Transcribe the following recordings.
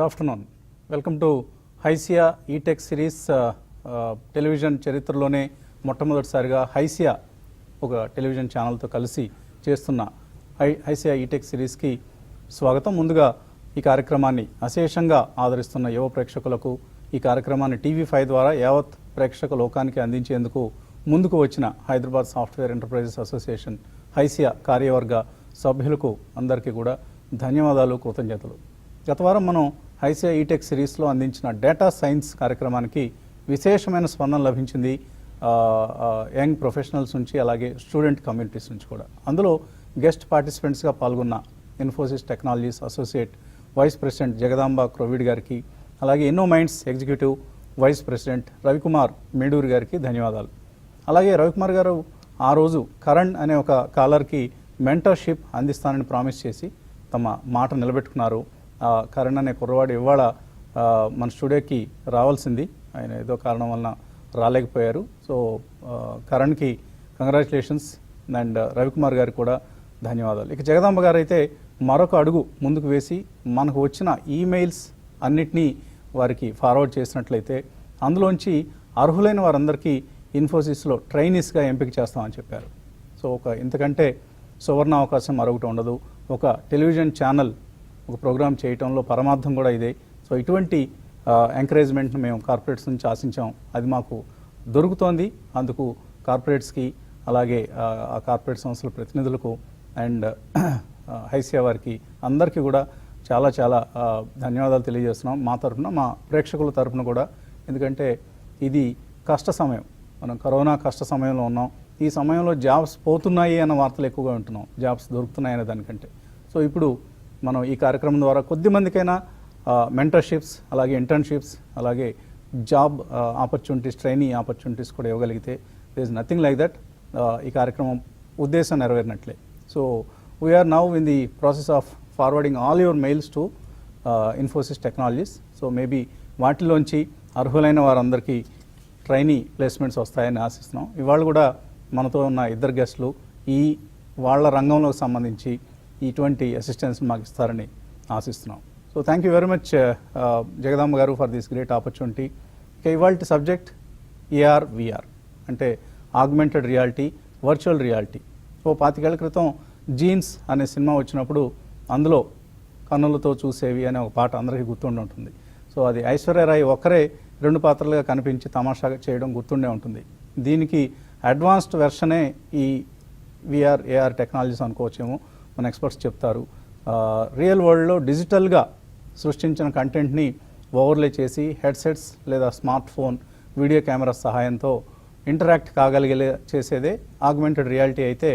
Good afternoon. Welcome to HYSEA ETech series. Television చరిత్రలోనే మొట్టమొదటిసారిగా హైసియా ఒక టెలివిజన్ ఛానల్తో కలిసి చేస్తున్న హైసియా ఈటెక్ సిరీస్కి స్వాగతం. ముందుగా ఈ కార్యక్రమాన్ని అశేషంగా ఆదరిస్తున్న యువ ప్రేక్షకులకు, ఈ కార్యక్రమాన్ని టీవీ5 ద్వారా యావత్ ప్రేక్షక లోకానికి అందించేందుకు ముందుకు వచ్చిన Hyderabad software enterprises association HYSEA కార్యవర్గ సభ్యులకు అందరికీ కూడా ధన్యవాదాలు, కృతజ్ఞతలు. గత వారం మనం హైసియా ఈటెక్ సిరీస్లో అందించిన డేటా సైన్స్ కార్యక్రమానికి విశేషమైన స్పందన లభించింది యంగ్ ప్రొఫెషనల్స్ నుంచి, అలాగే స్టూడెంట్ కమ్యూనిటీస్ నుంచి కూడా. అందులో గెస్ట్ పార్టిసిపెంట్స్గా పాల్గొన్న Infosys Technologies associate vice president Jagadamba Krovvidi గారికి, అలాగే InnoMinds executive vice president Ravikumar Meduri గారికి ధన్యవాదాలు. అలాగే రవికుమార్ గారు ఆ రోజు కరణ్ అనే ఒక కాలర్కి మెంటర్షిప్ అందిస్తానని ప్రామిస్ చేసి తమ మాట నిలబెట్టుకున్నారు. కరణ్ అనే కుర్రవాడు ఇవాళ మన స్టూడియోకి రావాల్సింది, ఆయన ఏదో కారణం వలన రాలేకపోయారు. సో కరణ్కి కంగ్రాచులేషన్స్ అండ్ రవికుమార్ గారికి కూడా ధన్యవాదాలు. ఇక జగదాంబ గారు అయితే మరొక అడుగు ముందుకు వేసి మనకు వచ్చిన ఈమెయిల్స్ అన్నిటినీ వారికి ఫార్వర్డ్ చేసినట్లయితే అందులోంచి అర్హులైన వారందరికీ ఇన్ఫోసిస్లో ట్రైనీస్గా ఎంపిక చేస్తామని చెప్పారు. సో ఇంతకంటే సువర్ణ అవకాశం మరొకటి ఉండదు. ఒక టెలివిజన్ ఛానల్ ఒక ప్రోగ్రామ్ చేయటంలో పరమార్థం కూడా ఇదే. సో ఇటువంటి ఎంకరేజ్మెంట్ను మేము కార్పొరేట్స్ నుంచి ఆశించాం, అది మాకు దొరుకుతోంది. అందుకు కార్పొరేట్స్కి, అలాగే ఆ కార్పొరేట్ సంస్థల ప్రతినిధులకు అండ్ హైసియా వారికి అందరికీ కూడా చాలా చాలా ధన్యవాదాలు తెలియజేస్తున్నాం మా తరఫున, మా ప్రేక్షకుల తరఫున కూడా. ఎందుకంటే ఇది కష్ట సమయం, మనం కరోనా కష్ట సమయంలో ఉన్నాం. ఈ సమయంలో జాబ్స్ పోతున్నాయి అన్న వార్తలు ఎక్కువగా ఉంటున్నాం, జాబ్స్ దొరుకుతున్నాయి అనే దానికంటే. సో ఇప్పుడు మనం ఈ కార్యక్రమం ద్వారా కొద్ది మందికైనా మెంటర్షిప్స్, అలాగే ఇంటర్న్షిప్స్, అలాగే జాబ్ ఆపర్చునిటీస్, ట్రైనీ ఆపర్చునిటీస్ కూడా ఇవ్వగలిగితే there is nothing like that. ఈ కార్యక్రమం ఉద్దేశం నెరవేరినట్లే. So we're now in the process of forwarding all your mails to Infosys Technologies. So maybe వాటిలోంచి అర్హులైన వారందరికీ ట్రైనీ ప్లేస్మెంట్స్ వస్తాయని ఆశిస్తున్నాం. ఇవాళ కూడా మనతో ఉన్న ఇద్దరు గెస్టులు ఈ వాళ్ళ రంగంలోకి సంబంధించి ఇటువంటి అసిస్టెన్స్ మాకు ఇస్తారని ఆశిస్తున్నాం. So thank you very much Jagadamba గారు ఫర్ దిస్ గ్రేట్ ఆపర్చునిటీ. ఇక ఇవాళ సబ్జెక్ట్ ఏఆర్ విఆర్ అంటే augmented reality, virtual reality. So 25 ఏళ్ల క్రితం జీన్స్ అనే సినిమా వచ్చినప్పుడు అందులో కన్నులతో చూసేవి అనే ఒక పాట అందరికీ గుర్తుండి ఉంటుంది. సో అది ఐశ్వర్యరాయ్ ఒక్కరే 2 పాత్రలుగా కనిపించి తమాషాగా చేయడం గుర్తుండే ఉంటుంది. దీనికి అడ్వాన్స్డ్ వెర్షనే ఈ విఆర్ ఏఆర్ టెక్నాలజీస్ అనుకోవచ్చేమో, మన ఎక్స్పర్ట్స్ చెప్తారు. రియల్ వరల్డ్లో డిజిటల్గా సృష్టించిన కంటెంట్ని ఓవర్లే చేసి హెడ్సెట్స్ లేదా స్మార్ట్ ఫోన్ వీడియో కెమెరా సహాయంతో ఇంటరాక్ట్ కాగలిగే చేసేదే ఆగ్మెంటెడ్ రియాలిటీ అయితే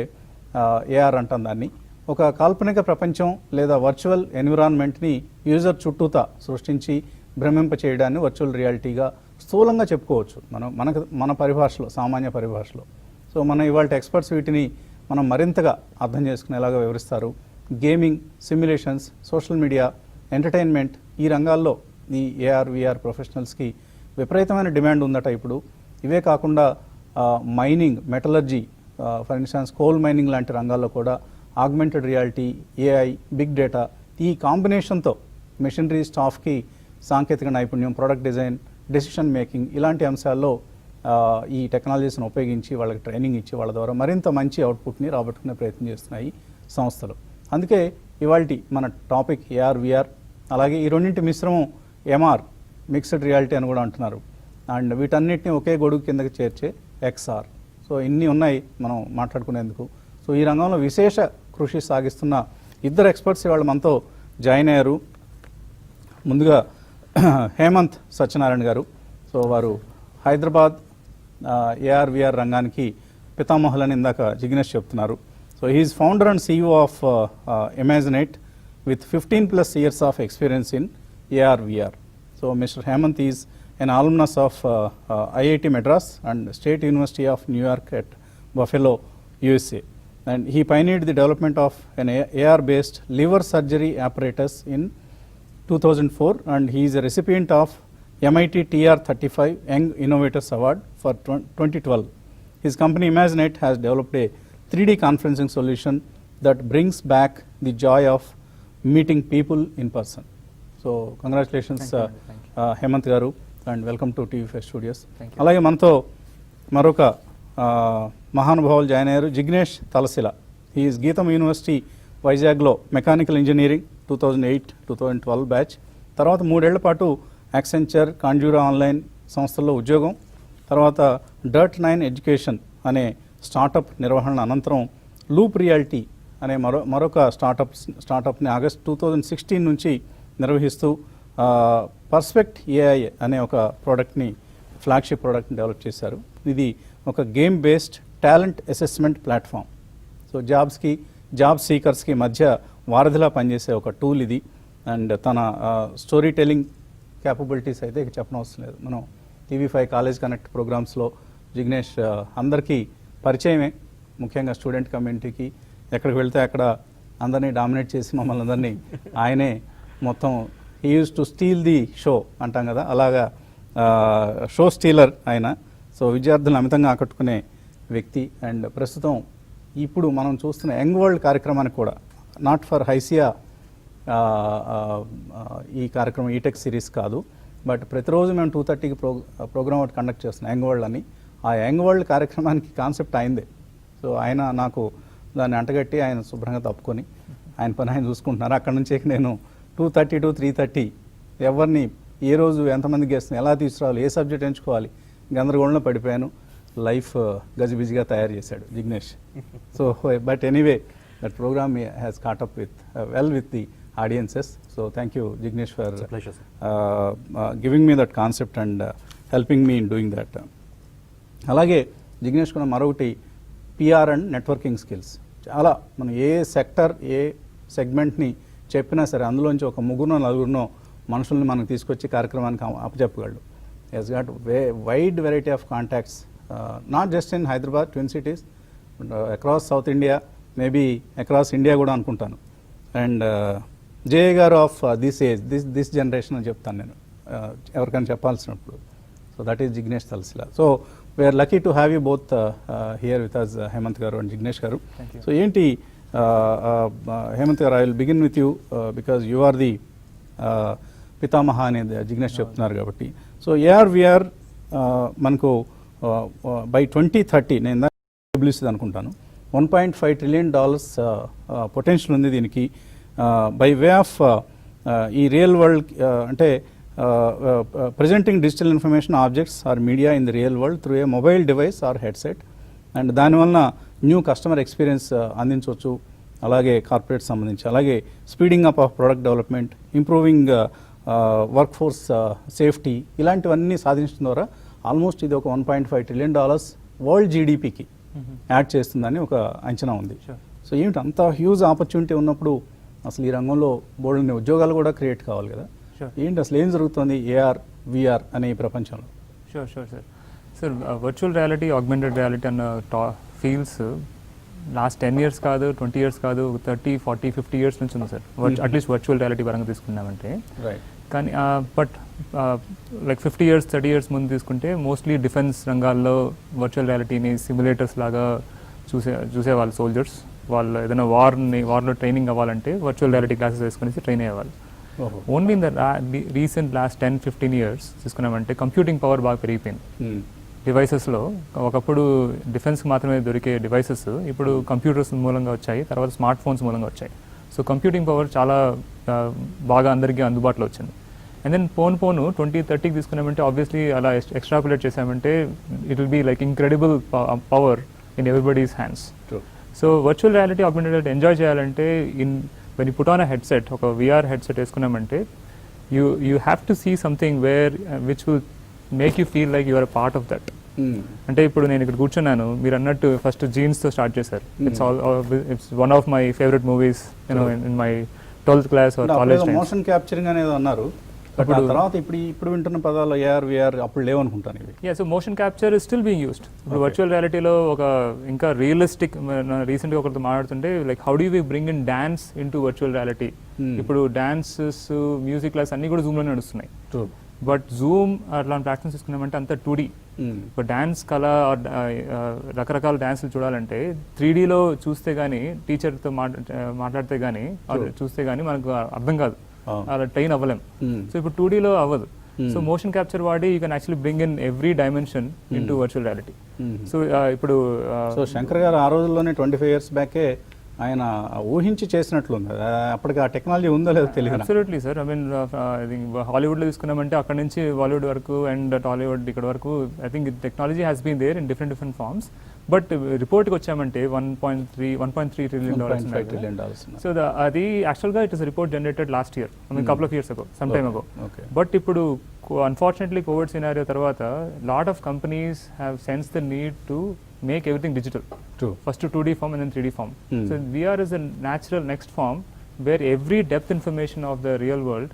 ఏఆర్ అంటాం దాన్ని. ఒక కాల్పనిక ప్రపంచం లేదా వర్చువల్ ఎన్విరాన్మెంట్ని యూజర్ చుట్టూతా సృష్టించి భ్రమింప చేయడాన్ని వర్చువల్ రియాలిటీగా స్థూలంగా చెప్పుకోవచ్చు మన పరిభాషలో, సామాన్య పరిభాషలో. సో మన ఇవాళ ఎక్స్పర్ట్స్ వీటిని మనం మరింతగా అర్థం చేసుకునేలాగా వివరిస్తారు. Gaming, simulations, social media, entertainment, ఈ రంగాల్లో ఈ ఏఆర్ విఆర్ ప్రొఫెషనల్స్కి విపరీతమైన డిమాండ్ ఉందట ఇప్పుడు. ఇవే కాకుండా mining, metallurgy, for instance coal mining లాంటి రంగాల్లో కూడా augmented reality, AI, big data, ఈ కాంబినేషన్తో మెషినరీ స్టాఫ్కి సాంకేతిక నైపుణ్యం, ప్రొడక్ట్ డిజైన్, డెసిషన్ మేకింగ్ ఇలాంటి అంశాల్లో ఈ టెక్నాలజీస్ని ఉపయోగించి వాళ్ళకి ట్రైనింగ్ ఇచ్చి వాళ్ళ ద్వారా మరింత మంచి అవుట్పుట్ని రాబట్టుకునే ప్రయత్నం చేస్తున్నాయి సంస్థలు. అందుకే ఇవాల్టి మన టాపిక్ ఏఆర్ విఆర్, అలాగే ఈ రెండింటి మిశ్రమం ఎంఆర్, మిక్స్డ్ రియాలిటీ అని కూడా అంటున్నారు. అండ్ వీటన్నిటిని ఒకే గొడుగు కిందకి చేర్చే ఎక్స్ఆర్. సో ఇన్ని ఉన్నాయి మనం మాట్లాడుకునేందుకు. సో ఈ రంగంలో విశేష కృషి సాగిస్తున్న ఇద్దరు ఎక్స్పర్ట్స్ ఇవాళ మనతో జాయిన్ అయ్యారు. ముందుగా హేమంత్ సత్యనారాయణ గారు. సో వారు హైదరాబాద్ ఏఆర్ విఆర్ రంగానికి పితామహులని ఇందాక జిగ్నేష్ చెప్తున్నారు. So he's founder and CEO of Imaginate with 15+ years of experience in AR VR. So mister Hemanth is an alumnus of IIT Madras and State University of New York at Buffalo, USA. And he pioneered the development of an AR-based liver surgery apparatus in 2004, and he is a recipient of MIT TR35 Young Innovators Award for 2012. His company Imaginet has developed a 3D conferencing solution that brings back the joy of meeting people in person. So congratulations Hemanth garu and welcome to TV five studios. Thank you. అలాగే మనతో మరొక మహానుభావులు join అయ్యారు, Jignesh Talasila. Is GITAM university వైజాగ్లో mechanical engineering 2008-2012 batch. తర్వాత 3 ఏళ్ల పాటు Accenture, కాండ్యూరా online సంస్థల్లో ఉద్యోగం. తర్వాత Dirt9 ఎడ్యుకేషన్ అనే స్టార్టప్ నిర్వహణ అనంతరం లూప్ రియాలిటీ అనే మరొక స్టార్టప్ని ఆగస్ట్ 2016 నుంచి నిర్వహిస్తూ పర్స్పెక్ట్ ఏఐ అనే ఒక ప్రోడక్ట్ని, ఫ్లాగ్షిప్ ప్రోడక్ట్ని డెవలప్ చేశారు. ఇది ఒక game based talent assessment platform. So job సీకర్స్కి మధ్య వారధిలా పనిచేసే ఒక టూల్ ఇది. అండ్ తన స్టోరీ టెల్లింగ్ క్యాపబిలిటీస్ అయితే ఇక చెప్పనవసరం లేదు. మనం TV5 కాలేజ్ కనెక్ట్ ప్రోగ్రామ్స్లో జిగ్నేష్ అందరికీ పరిచయమే, ముఖ్యంగా స్టూడెంట్ కమ్యూనిటీకి. ఎక్కడికి వెళ్తే అక్కడ అందరినీ డామినేట్ చేసి మమ్మల్ని అందరినీ ఆయనే మొత్తం he use to steal the show అంటాం కదా, అలాగా షో స్టీలర్ ఆయన. సో విద్యార్థులను అమితంగా ఆకట్టుకునే వ్యక్తి. అండ్ ప్రస్తుతం ఇప్పుడు మనం చూస్తున్న యంగ్ వరల్డ్ కార్యక్రమానికి కూడా, నాట్ ఫర్ హైసియా ఈ కార్యక్రమం ఈటెక్ సిరీస్ కాదు, బట్ ప్రతిరోజు మేము 2:30కి ప్రోగ్రామ్ ఒకటి కండక్ట్ చేస్తున్నాం యంగ్ వరల్డ్ అని. ఆ యంగ్ వరల్డ్ కార్యక్రమానికి కాన్సెప్ట్ అయిందే. సో ఆయన నాకు దాన్ని అంటగట్టి ఆయన శుభ్రంగా తప్పుకొని ఆయన పని ఆయన చూసుకుంటున్నారు. అక్కడ నుంచి నేను 2:30 to 3:30 ఎవరిని ఏ రోజు ఎంతమంది గెస్ట్ని ఎలా తీసుకురావాలి, ఏ సబ్జెక్ట్ ఎంచుకోవాలి, గందరగోళంలో పడిపోయాను. లైఫ్ గజిబిజిగా తయారు చేశాడు Jignesh. So but anyway that programme has caught up with the audiences. So thank you Jignesh for giving me that concept and helping me in doing that. అలాగే జిగ్నేష్ కూడా మరొకటి PR అండ్ నెట్వర్కింగ్ స్కిల్స్. చాలా మనం ఏ sector, ఏ సెగ్మెంట్ని చెప్పినా సరే అందులోంచి ఒక 3-4 మనుషుల్ని మనకు తీసుకొచ్చి కార్యక్రమానికి అప్పచెప్పగలడు. He's got wide variety of contacts, not just in Hyderabad, twin cities, across south India, maybe across India కూడా అనుకుంటాను. And JA garu of this age, this generation అని చెప్తాను నేను ఎవరికైనా చెప్పాల్సినప్పుడు. So that is Jignesh Talasila. So we're lucky to have you both here with us, Hemanth garu and Jignesh garu. So ఏంటి Hemanth garu, I will begin with you because you are the పితామహ అనేది జిగ్నేష్ చెప్తున్నారు కాబట్టి. సో AR/VR మనకు బై 2030 నేను డబ్ల్యూసీ అనుకుంటాను $1.5 trillion పొటెన్షియల్ ఉంది దీనికి. బై వే ఆఫ్ ఈ రియల్ వరల్డ్ అంటే presenting digital information objects or media in the real world through a mobile device or headset, and దానివల్ల న్యూ కస్టమర్ ఎక్స్పీరియన్స్ అందించవచ్చు. అలాగే కార్పొరేట్ సంబంధించి, అలాగే speeding up of product development, improving work force safety, ఇలాంటివన్నీ సాధించడం ద్వారా almost ఇది ఒక $1.5 trillion వరల్డ్ జీడిపికి యాడ్ చేస్తుందని ఒక అంచనా ఉంది. సో ఏమిటి అంత హ్యూజ్ ఆపర్చునిటీ ఉన్నప్పుడు అసలు ఈ రంగంలో బోల్డన్ని ఉద్యోగాలు కూడా క్రియేట్ కావాలి కదా. ఏంటి అసలు ఏం జరుగుతుంది AR/VR అనే ఈ ప్రపంచంలో? Sure sir, virtual reality, augmented reality అన్న ఫీల్డ్స్ లాస్ట్ 10 years కాదు, 20 years కాదు, 30, 40, 50 years నుంచి ఉంది సార్. అట్లీస్ట్ వర్చువల్ రియాలిటీ పరంగా తీసుకున్నామంటే. కానీ బట్ లైక్ 50 years, 30 years ముందు తీసుకుంటే మోస్ట్లీ డిఫెన్స్ రంగాల్లో వర్చువల్ రియాలిటీని సిమ్యులేటర్స్ లాగా చూసేవాళ్ళు సోల్జర్స్. వాళ్ళు ఏదైనా వార్లో ట్రైనింగ్ అవ్వాలంటే వర్చువల్ రియాలిటీ క్లాసెస్ వేసుకుని ట్రైన్ అయ్యేవాళ్ళు. Only in the recent last 10-15 years తీసుకున్నామంటే కంప్యూటింగ్ పవర్ బాగా పెరిగిపోయింది డివైసెస్లో. ఒకప్పుడు డిఫెన్స్కి మాత్రమే దొరికే డివైసెస్ ఇప్పుడు కంప్యూటర్స్ మూలంగా వచ్చాయి, తర్వాత స్మార్ట్ ఫోన్స్ మూలంగా వచ్చాయి. సో కంప్యూటింగ్ పవర్ చాలా బాగా అందరికీ అందుబాటులో వచ్చింది. అండ్ దెన్ పోను 2030కి తీసుకున్నామంటే ఆబ్వియస్లీ అలా ఎక్స్ట్రాపులేట్ చేసామంటే it will be like incredible power in everybody's hands. So virtual reality, augmented reality enjoy చేయాలంటే when you put on a headset, ఒక VR headset వేసుకున్నామంటే you have to see something which will make you feel like you are a part of that. అంటే ఇప్పుడు నేను ఇక్కడ కూర్చున్నాను, మీరు అన్నట్టు first జీన్స్తో start చేశారు. It's one of my favourite movies in my 12th class or college times. Motion capturing అనేది అన్నారు, తర్వాత ఇప్పుడు వింటున్న పదాలు AR/VR అప్పుడు లేవనుకుంటాను ఇవి. So motion capture is still being used. ఇప్పుడు వర్చువల్ రియాలిటీలో ఒక ఇంకా రియలిస్టిక్, రీసెంట్గా ఒకరితో మాట్లాడుతుంటే like how do we bring in dance in to virtual reality. ఇప్పుడు డాన్సెస్, మ్యూజిక్ క్లాస్ అన్ని కూడా జూమ్లో నడుస్తున్నాయి. బట్ జూమ్ అట్లాంటి ప్లాట్ఫామ్స్ తీసుకున్నామంటే అంత 2D. ఇప్పుడు డాన్స్ కళ, రకరకాల డాన్సులు చూడాలంటే 3Dలో చూస్తే కానీ, టీచర్తో మాట్లాడితే కానీ, చూస్తే కానీ మనకు అర్థం కాదు. అలా ట్రైన్ అవ్వలేం. సో ఇప్పుడు 2Dలో అవ్వదు. సో మోషన్ క్యాప్చర్ వాడి you can actually bring in every dimension in to virtual reality. So ఇప్పుడు సో శంకర్ గారు ఆ రోజుల్లోనే 25 years బ్యాకే ఆయన ఊహించి చేసినట్లుంది. అప్పటికి ఆ టెక్నాలజీ ఉందో లేదో తెలియదు. Absolutely sir. ఐ మీన్ హాలీవుడ్లో తీసుకున్నామంటే అక్కడ నుంచి బాలీవుడ్ వరకు అండ్ టాలీవుడ్ ఇక్కడ వరకు I think technology has been there in different forms. But రిపోర్ట్కి వచ్చామంటే $1.3 trillion. సో అది యాక్చువల్గా it is report generated last year, I mean couple of years ago, some time ago. But ఇప్పుడు అన్ఫార్చునేట్లీ కోవిడ్ సినారియో తర్వాత lot of companies have sense the need to make everything digital. True. First to 2D form and then 3D form. So VR is a natural next form where every depth information of the real world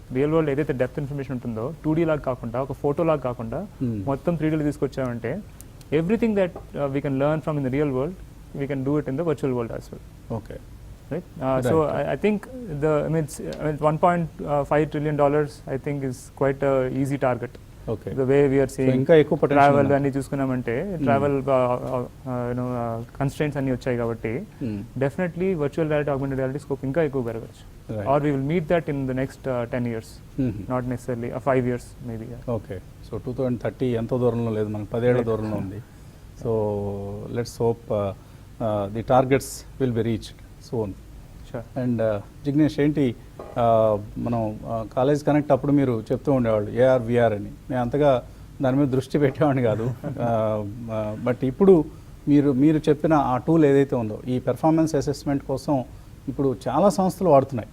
ఏదైతే depth information ఉంటుందో 2D లాగా కాకుండా ఒక photo లాగా కాకుండా మొత్తం 3Dలో తీసుకొచ్చామంటే everything that we can learn from in the real world we can do it in the virtual world as well. Okay. Right? So I think $1.5 trillion I think is quite a easy target. Okay. The way we are seeing ఇంకా ఎక్కువ travel అన్ని చూసుకున్నామంటే travel constraints అన్ని వచ్చాయి కాబట్టి definitely virtual reality augmented reality scope ఇంకా ఎక్కువ పెరగచ్చు. Are we will meet that in the next 10 years, not necessarily 5 years maybe. Okay. So 2030 ఎంతో దూరంలో లేదు, మనకు 10 ఏళ్ల దూరంలో ఉంది. So let's hope the targets will be reached soon. And Jignesh, ఏంటి మనం కాలేజ్ కనెక్ట్ అప్పుడు మీరు చెప్తూ ఉండేవాళ్ళు ఏఆర్ విఆర్ అని. నేను అంతగా దాని మీద దృష్టి పెట్టేవాడిని కాదు. బట్ ఇప్పుడు మీరు చెప్పిన ఆ టూల్ ఏదైతే ఉందో ఈ పెర్ఫార్మెన్స్ అసెస్మెంట్ కోసం ఇప్పుడు చాలా సంస్థలు వాడుతున్నాయి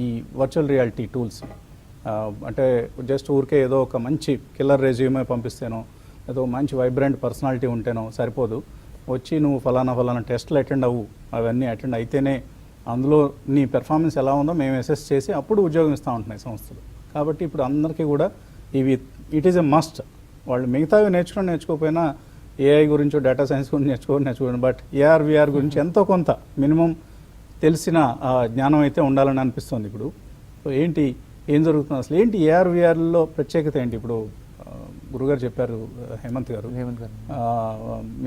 ఈ వర్చువల్ రియాలిటీ టూల్స్. అంటే జస్ట్ ఊరికే ఏదో ఒక మంచి కిల్లర్ రెజ్యూమే పంపిస్తేనో ఏదో మంచి వైబ్రెంట్ పర్సనాలిటీ ఉంటేనో సరిపోదు. వచ్చి నువ్వు ఫలానా టెస్ట్లు అటెండ్ అవ్వు, అవన్నీ అటెండ్ అయితేనే అందులో నీ పెర్ఫార్మెన్స్ ఎలా ఉందో మేము అసెస్ చేసి అప్పుడు ఉద్యోగం ఇస్తూ ఉంటున్నాయి సంస్థలు. కాబట్టి ఇప్పుడు అందరికీ కూడా ఇవి ఇట్ ఈస్ ఎ మస్ట్. వాళ్ళు మిగతావి నేర్చుకోకపోయినా ఏఐ గురించో డేటా సైన్స్ గురించి నేర్చుకోండి. బట్ ఏఆర్ విఆర్ గురించి ఎంతో కొంత మినిమం తెలిసిన జ్ఞానం అయితే ఉండాలని అనిపిస్తుంది ఇప్పుడు. సో ఏం జరుగుతుంది అసలు, ఏంటి ఏఆర్ విఆర్లో ప్రత్యేకత ఏంటి? ఇప్పుడు గురుగారు చెప్పారు, హేమంత్ గారు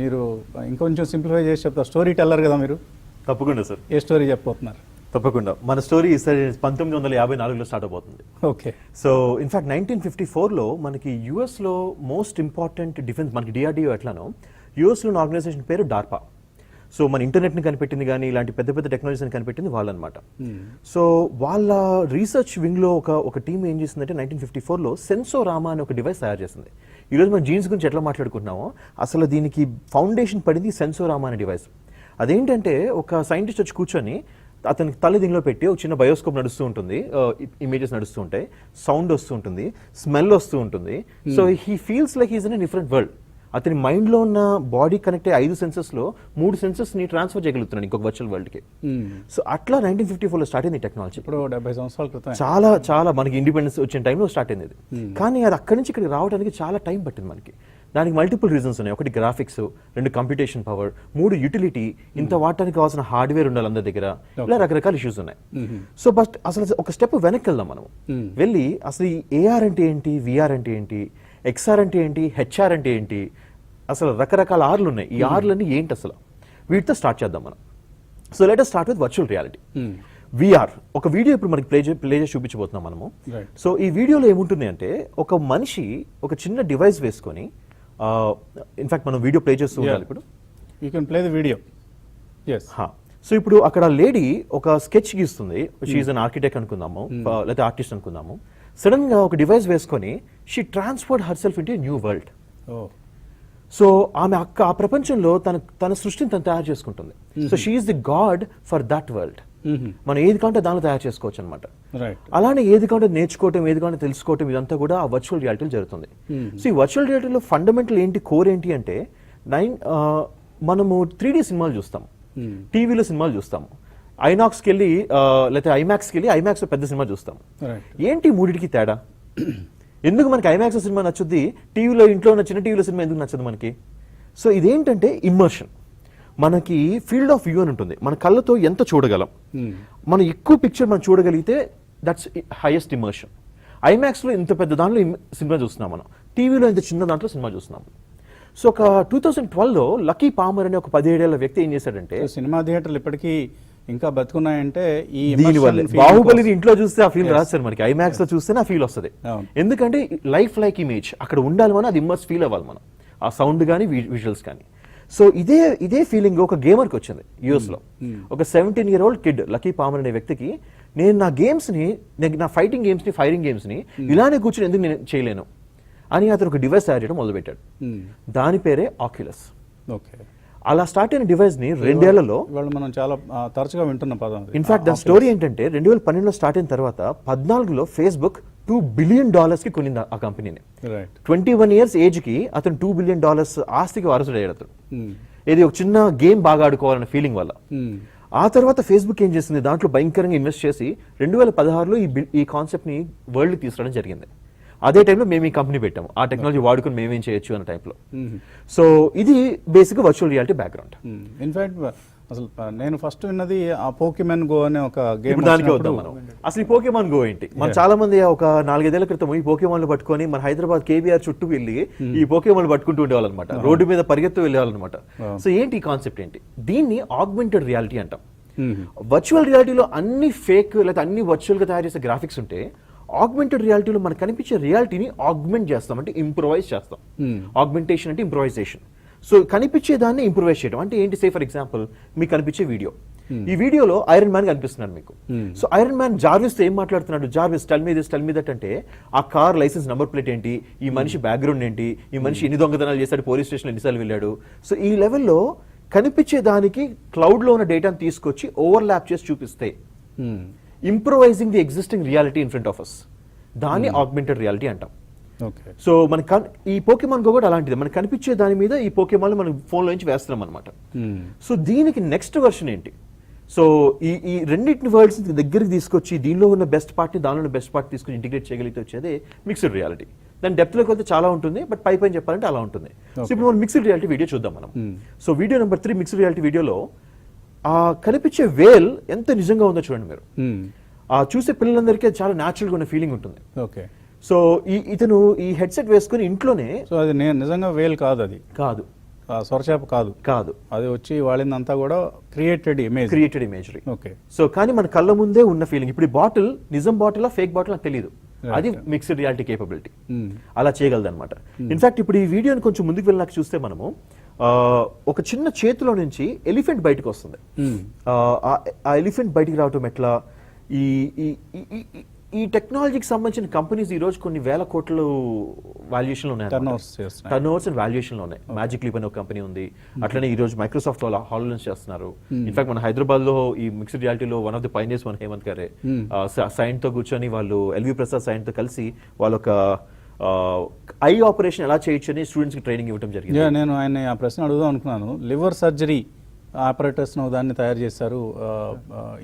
మీరు ఇంకొంచెం సింప్లిఫై చేసి చెప్తారు. స్టోరీ టెల్లర్ కదా మీరు. తప్పకుండా సార్. ఏ స్టోరీ చెప్పబోతున్నారు? తప్పకుండా మన స్టోరీ 1954లో స్టార్ట్ అవబోతుంది. ఓకే. సో ఇన్ఫాక్ట్ 1954లో మనకి యుఎస్లో మోస్ట్ ఇంపార్టెంట్ డిఫెన్స్, మనకి డిఆర్డిఓ ఎట్లానో యుఎస్లో ఉన్న ఆర్గనైజేషన్ పేరు డార్పా. సో మన ఇంటర్నెట్ని కనిపెట్టింది కానీ ఇలాంటి పెద్ద టెక్నాలజీని కనిపెట్టింది వాళ్ళనమాట. సో వాళ్ళ రీసెర్చ్ వింగ్లో ఒక టీం ఏం చేసిందంటే 1954లో సెన్సోరామా అనే ఒక డివైస్ తయారు చేసింది. ఈరోజు మన జీన్స్ గురించి ఎట్లా మాట్లాడుకుంటున్నామో అసలు దీనికి ఫౌండేషన్ పడింది సెన్సోరామా అనే డివైస్. అదేంటంటే ఒక సైంటిస్ట్ వచ్చి కూర్చొని అతనికి తల దీనిలో పెట్టి ఒక చిన్న బయోస్కోప్ నడుస్తూ ఉంటుంది, ఇమేజెస్ నడుస్తూ ఉంటాయి, సౌండ్ వస్తూ ఉంటుంది, స్మెల్ వస్తూ ఉంటుంది. So he feels like he's in a different world. అతని మైండ్లో ఉన్న బాడీ కనెక్ట్ అయ్యే 5 సెన్సెస్లో 3 సెన్సెస్ని ట్రాన్స్ఫర్ చేయగలుగుతున్నాడు ఇంకొక వర్చువల్ వరల్డ్కి. సో అట్లా 1954లో స్టార్ట్ అయింది టెక్నాలజీ. ఇప్పుడు 70 సంవత్సరాల క్రితం చాలా మనకి ఇండిపెండెన్స్ వచ్చిన టైంలో స్టార్ట్ అయింది. కానీ అది అక్కడి నుంచి ఇక్కడికి రావడానికి చాలా టైం పట్టింది మనకి. దానికి మల్టిపుల్ రీజన్స్ ఉన్నాయి. ఒకటి గ్రాఫిక్స్, 2 కంప్యూటేషన్ పవర్, 3 యూటిలిటీ, ఇంత వాడటానికి కావాల్సిన హార్డ్వేర్ ఉండాలి అందరి దగ్గర, ఇలా రకరకాల ఇష్యూస్ ఉన్నాయి. సో బట్ అసలు ఒక స్టెప్ వెనక్కి వెళ్దాం మనం. వెళ్ళి అసలు ఈ ఏఆర్ అంటే ఏంటి, విఆర్ అంటే ఏంటి, ఎక్స్ఆర్ అంటే ఏంటి, హెచ్ఆర్ అంటే ఏంటి, అసలు రకరకాల ఆర్లు ఉన్నాయి. ఈ ఆర్లన్నీ ఏంటి అసలు, వీటితో స్టార్ట్ చేద్దాం మనం. So let us start with virtual reality. VR ఒక వీడియో ఇప్పుడు మనకి ప్లే చేసి చూపించబోతున్నాం మనము. సో ఈ వీడియోలో ఏముంటుంది అంటే ఒక మనిషి ఒక చిన్న డివైస్ వేసుకొని, ఇన్ఫాక్ట్ మనం వీడియో ప్లే చేస్తూ ఉండాలి ఇప్పుడు. You can play the video. yes. So ఇప్పుడు అక్కడ లేడీ ఒక స్కెచ్ గీస్తుంది. షీ ఈజ్ అన్ ఆర్కిటెక్ట్ అనుకుందాము, లేకపోతే ఆర్టిస్ట్ అనుకుందాము. సడన్ గా ఒక డివైస్ వేసుకొని she transferred herself into new world. So ఆమె ఆ ప్రపంచంలో తన సృష్టిని తను తయారు చేసుకుంటుంది. So she is the god for that world. మనం ఏది కాంటే దానిలో తయారు చేసుకోవచ్చు అనమాట. అలానే ఏది కాంటే నేర్చుకోవటం, ఏది కాంటే తెలుసుకోవటం, ఇదంతా కూడా ఆ వర్చువల్ రియాలిటీలో జరుగుతుంది. సో ఈ వర్చువల్ రియాలిటీలో ఫండమెంటల్ ఏంటి, కోర్ ఏంటి అంటే మనము 3D సినిమాలు చూస్తాం, టీవీలో సినిమాలు చూస్తాము, ఐనాక్స్కి వెళ్ళి లేకపోతే ఐమాక్స్కి వెళ్ళి ఐమాక్స్లో పెద్ద సినిమా చూస్తాం. ఏంటి మూడిటికి తేడా? ఎందుకు మనకి ఐమాక్స్ సినిమా నచ్చుద్ది, టీవీలో ఇంట్లో ఉన్న చిన్న టీవీలో సినిమా ఎందుకు నచ్చదు మనకి? సో ఇదేంటంటే ఇమ్మర్షన్. మనకి ఫీల్డ్ ఆఫ్ వ్యూ అని ఉంటుంది. మన కళ్ళతో ఎంత చూడగలం, మనం ఎక్కువ పిక్చర్ మనం చూడగలిగితే దట్స్ హైయెస్ట్ ఇమర్షన్. ఐమాక్స్లో ఇంత పెద్ద దాంట్లో సినిమా చూస్తున్నాం మనం, టీవీలో ఇంత చిన్న దాంట్లో సినిమా చూస్తున్నాం. సో ఒక 2012లో లక్కీ పామర్ అనే ఒక 17 ఏళ్ల వ్యక్తి ఏం చేశాడంటే, సినిమా థియేటర్లు ఇప్పటికీ ఇంకా బతుకున్నాయంటే ఈ దీని వల్ల immersion feeling బాహుబలిని కోసం. ఇంట్లో చూస్తే ఆ ఫీల్ రాదు సార్ మనకి, ఐమాక్స్ లో చూస్తేనే ఆ ఫీల్ వస్తుంది. అవును. ఎందుకంటే లైఫ్ లైక్ ఇమేజ్ అక్కడ ఉండాలి, మనం అది ఇమ్మర్స్ ఫీల్ అవ్వాలి మనం, ఆ సౌండ్ కానీ విజువల్స్ కానీ. సో ఇదే ఫీలింగ్ ఒక గేమర్కి వచ్చింది యూఎస్ లో. ఒక 17-year-old కిడ్ లక్కీ పామర్ అనే వ్యక్తికి, నేను నా గేమ్స్ని, నా ఫైటింగ్ గేమ్స్ని, ఫైరింగ్ గేమ్స్ని ఇలానే కూర్చొని ఎందుకు నేను చేయలేను అని అతను ఒక డివైస్ తయారు చేయడం మొదలుపెట్టాడు. దాని పేరే ఆక్యులస్. ఓకే. అలా స్టార్ట్ అయిన డివైస్ ని 2 ఏళ్లలో, ఇవాళ మనం చాలా తరచుగా వింటున్న పదం. ఇన్ఫాక్ట్ దాని స్టోరీ ఏంటంటే 2012లో స్టార్ట్ అయిన తర్వాత 14లో ఫేస్బుక్ $2 billion కి కొనింది ఆ కంపెనీని. రైట్. 21 years ఏజ్ కి అతను $2 billion ఆస్తికి వారసుడయ్యాడు అతను. ఇది ఒక చిన్న గేమ్ బాగా ఆడుకోవాలన్న ఫీలింగ్ వల్ల. ఆ తర్వాత ఫేస్బుక్ ఏం చేసింది, దాంట్లో భయంకరంగా ఇన్వెస్ట్ చేసి 2016లో ఈ కాన్సెప్ట్ ని వరల్డ్ తీసుకురావడం జరిగింది. అదే టైంలో మేము ఈ కంపెనీ పెట్టాము, ఆ టెక్నాలజీ వాడుకుని మేమేం చేయొచ్చు అన్న టైంలో. సో ఇది basic virtual reality background. In fact అసలు నేను ఫస్ట్ విన్నది ఆ పోకెమాన్ గో అనే ఒక గేమ్. ఇప్పుడు దానికి వద్దాం మనం. అసలు ఈ పోకెమాన్ గో ఏంటి? మనం చాలా మంది ఒక 4-5 ఏళ్ల క్రితం ఈ పోకెమాన్లు పట్టుకొని మన హైదరాబాద్ కేబీఆర్ చుట్టూ వెళ్ళి ఈ పోకెమాన్లు పట్టుకుంటూ ఉండేవాళ్ళనమాట, రోడ్డు మీద పరిగెత్తు వెళ్ళేవాళ్ళనమాట. సో ఏంటి ఈ కాన్సెప్ట్ ఏంటి? దీన్ని ఆగ్మెంటెడ్ రియాలిటీ అంటాం. వర్చువల్ రియాలిటీలో అన్ని ఫేక్ లేదా అన్ని వర్చువల్ గా తయారు చేసే గ్రాఫిక్స్ ఉంటే, ఆగ్మెంటెడ్ రియాలిటీలో మనకు కనిపించే రియాలిటీని ఆగ్మెంట్ చేస్తాం, అంటే ఇంప్రూవైజ్ చేస్తాం. ఆగ్మెంటేషన్ అంటే ఇంప్రూవైజేషన్. సో కనిపించే దాన్ని ఇంప్రూవైజ్ చేయడం అంటే ఏంటి? సే ఫర్ ఎగ్జాంపుల్ మీకు కనిపించే వీడియో, ఈ వీడియోలో ఐరన్ మ్యాన్ కనిపిస్తున్నాడు మీకు. సో ఐరన్ మ్యాన్ జార్విస్ తో ఏం మాట్లాడుతున్నాడు? Jarvis tell me this, tell me that అంటే ఆ కార్ లైసెన్స్ నెంబర్ ప్లేట్ ఏంటి, ఈ మనిషి బ్యాక్గ్రౌండ్ ఏంటి, ఈ మనిషి ఎన్ని దొంగతనాలు చేశాడు, పోలీస్ స్టేషన్ ఎన్నిసార్లు వెళ్ళాడు. సో ఈ లెవెల్లో కనిపించే దానికి క్లౌడ్ లో ఉన్న డేటాను తీసుకొచ్చి ఓవర్లాప్ చేసి చూపిస్తే improvising the existing reality in front of us, దాన్ని ఆగ్మెంటెడ్ రియాలిటీ అంటాం. సో మన ఈ పోకెమాన్ గో కూడా అలాంటిది, మనకు కనిపించే దాని మీద ఈ పోకెమాన్ మనం ఫోన్లో నుంచి వేస్తున్నాం అనమాట. సో దీనికి నెక్స్ట్ వర్షన్ ఏంటి? సో ఈ రెండింటిని వర్డ్స్ దగ్గరికి తీసుకొచ్చి దీనిలో ఉన్న బెస్ట్ పార్ట్ని దానిలో ఉన్న బెస్ట్ పార్ట్ తీసుకుని ఇంటిగ్రేట్ చేయగలిగితే వచ్చేది మిక్స్డ్ రియాలిటీ. దాని డెప్త్లోకి వెళ్తే చాలా ఉంటుంది, బట్ పై చెప్పాలంటే అలా ఉంటుంది. సో ఇప్పుడు మనం మిక్స్డ్ రియాలిటీ వీడియో చూద్దాం మనం. So video number 3 mixed reality వీడియోలో ఆ కనిపించే వేల్ ఎంత నిజంగా ఉందో చూడండి మీరు. ఆ చూసే పిల్లలందరికీ చాలా న్యాచురల్గా ఉన్న ఫీలింగ్ ఉంటుంది. ఓకే. సో ఇతను ఈ హెడ్సెట్ వేసుకుని ఇంట్లోనే, సో అది నిజంగా వేల్ కాదు, అది కాదు, సొరచేప కాదు, అది వచ్చి వాడిందంతా కూడా క్రియేటెడ్ ఇమేజరీ. ఓకే. సో కానీ మన కళ్ళ ముందే ఉన్న ఫీలింగ్. ఇప్పుడు ఈ బాటిల్ నిజం బాటిల్ ఫేక్ బాటిల్ నాకు తెలియదు, అది మిక్స్డ్ రియాలిటీ కేపబిలిటీ అలా చేయగలదు అనమాట. ఇన్ఫాక్ట్ ఇప్పుడు ఈ వీడియోని కొంచెం ముందుకు వెళ్ళినాక చూస్తే మనము ఒక చిన్న చేతిలో నుంచి ఎలిఫెంట్ బయటకు వస్తుంది. ఆ ఎలిఫెంట్ బయటికి రావటం ఎట్లా, ఈ టెక్నాలజీకి సంబంధించిన కంపెనీస్ ఈ రోజు కొన్ని వేల కోట్లు వాల్యుయేషన్ లో ఉన్నాయి, టర్న్ఓవర్స్ అండ్ వాల్యుయేషన్ లో ఉన్నాయి. మ్యాజిక్ లీప్ అనే ఒక కంపెనీ ఉంది, అట్లనే ఈ రోజు మైక్రోసాఫ్ట్ వాళ్ళు హాలోలెన్స్ చేస్తున్నారు. ఇన్ఫాక్ట్ మన హైదరాబాద్ లో ఈ మిక్స్డ్ రియాలిటీలో వన్ ఆఫ్ ది పైనియర్స్ మన హేమంత్ గారే సైన్ తో కూర్చొని, వాళ్ళు ఎల్వి ప్రసాద్ సైన్ తో కలిసి వాళ్ళ ఒక ఐ ఆపరేషన్ ఎలా చేయొచ్చు అని స్టూడెంట్స్ కి ట్రైనింగ్ ఇవ్వడం జరిగింది. నేను ఆయన ఆ ప్రశ్న అడుగుదాం అనుకున్నాను. లివర్ సర్జరీ ఆపరేటర్స్ దాన్ని తయారు చేశారు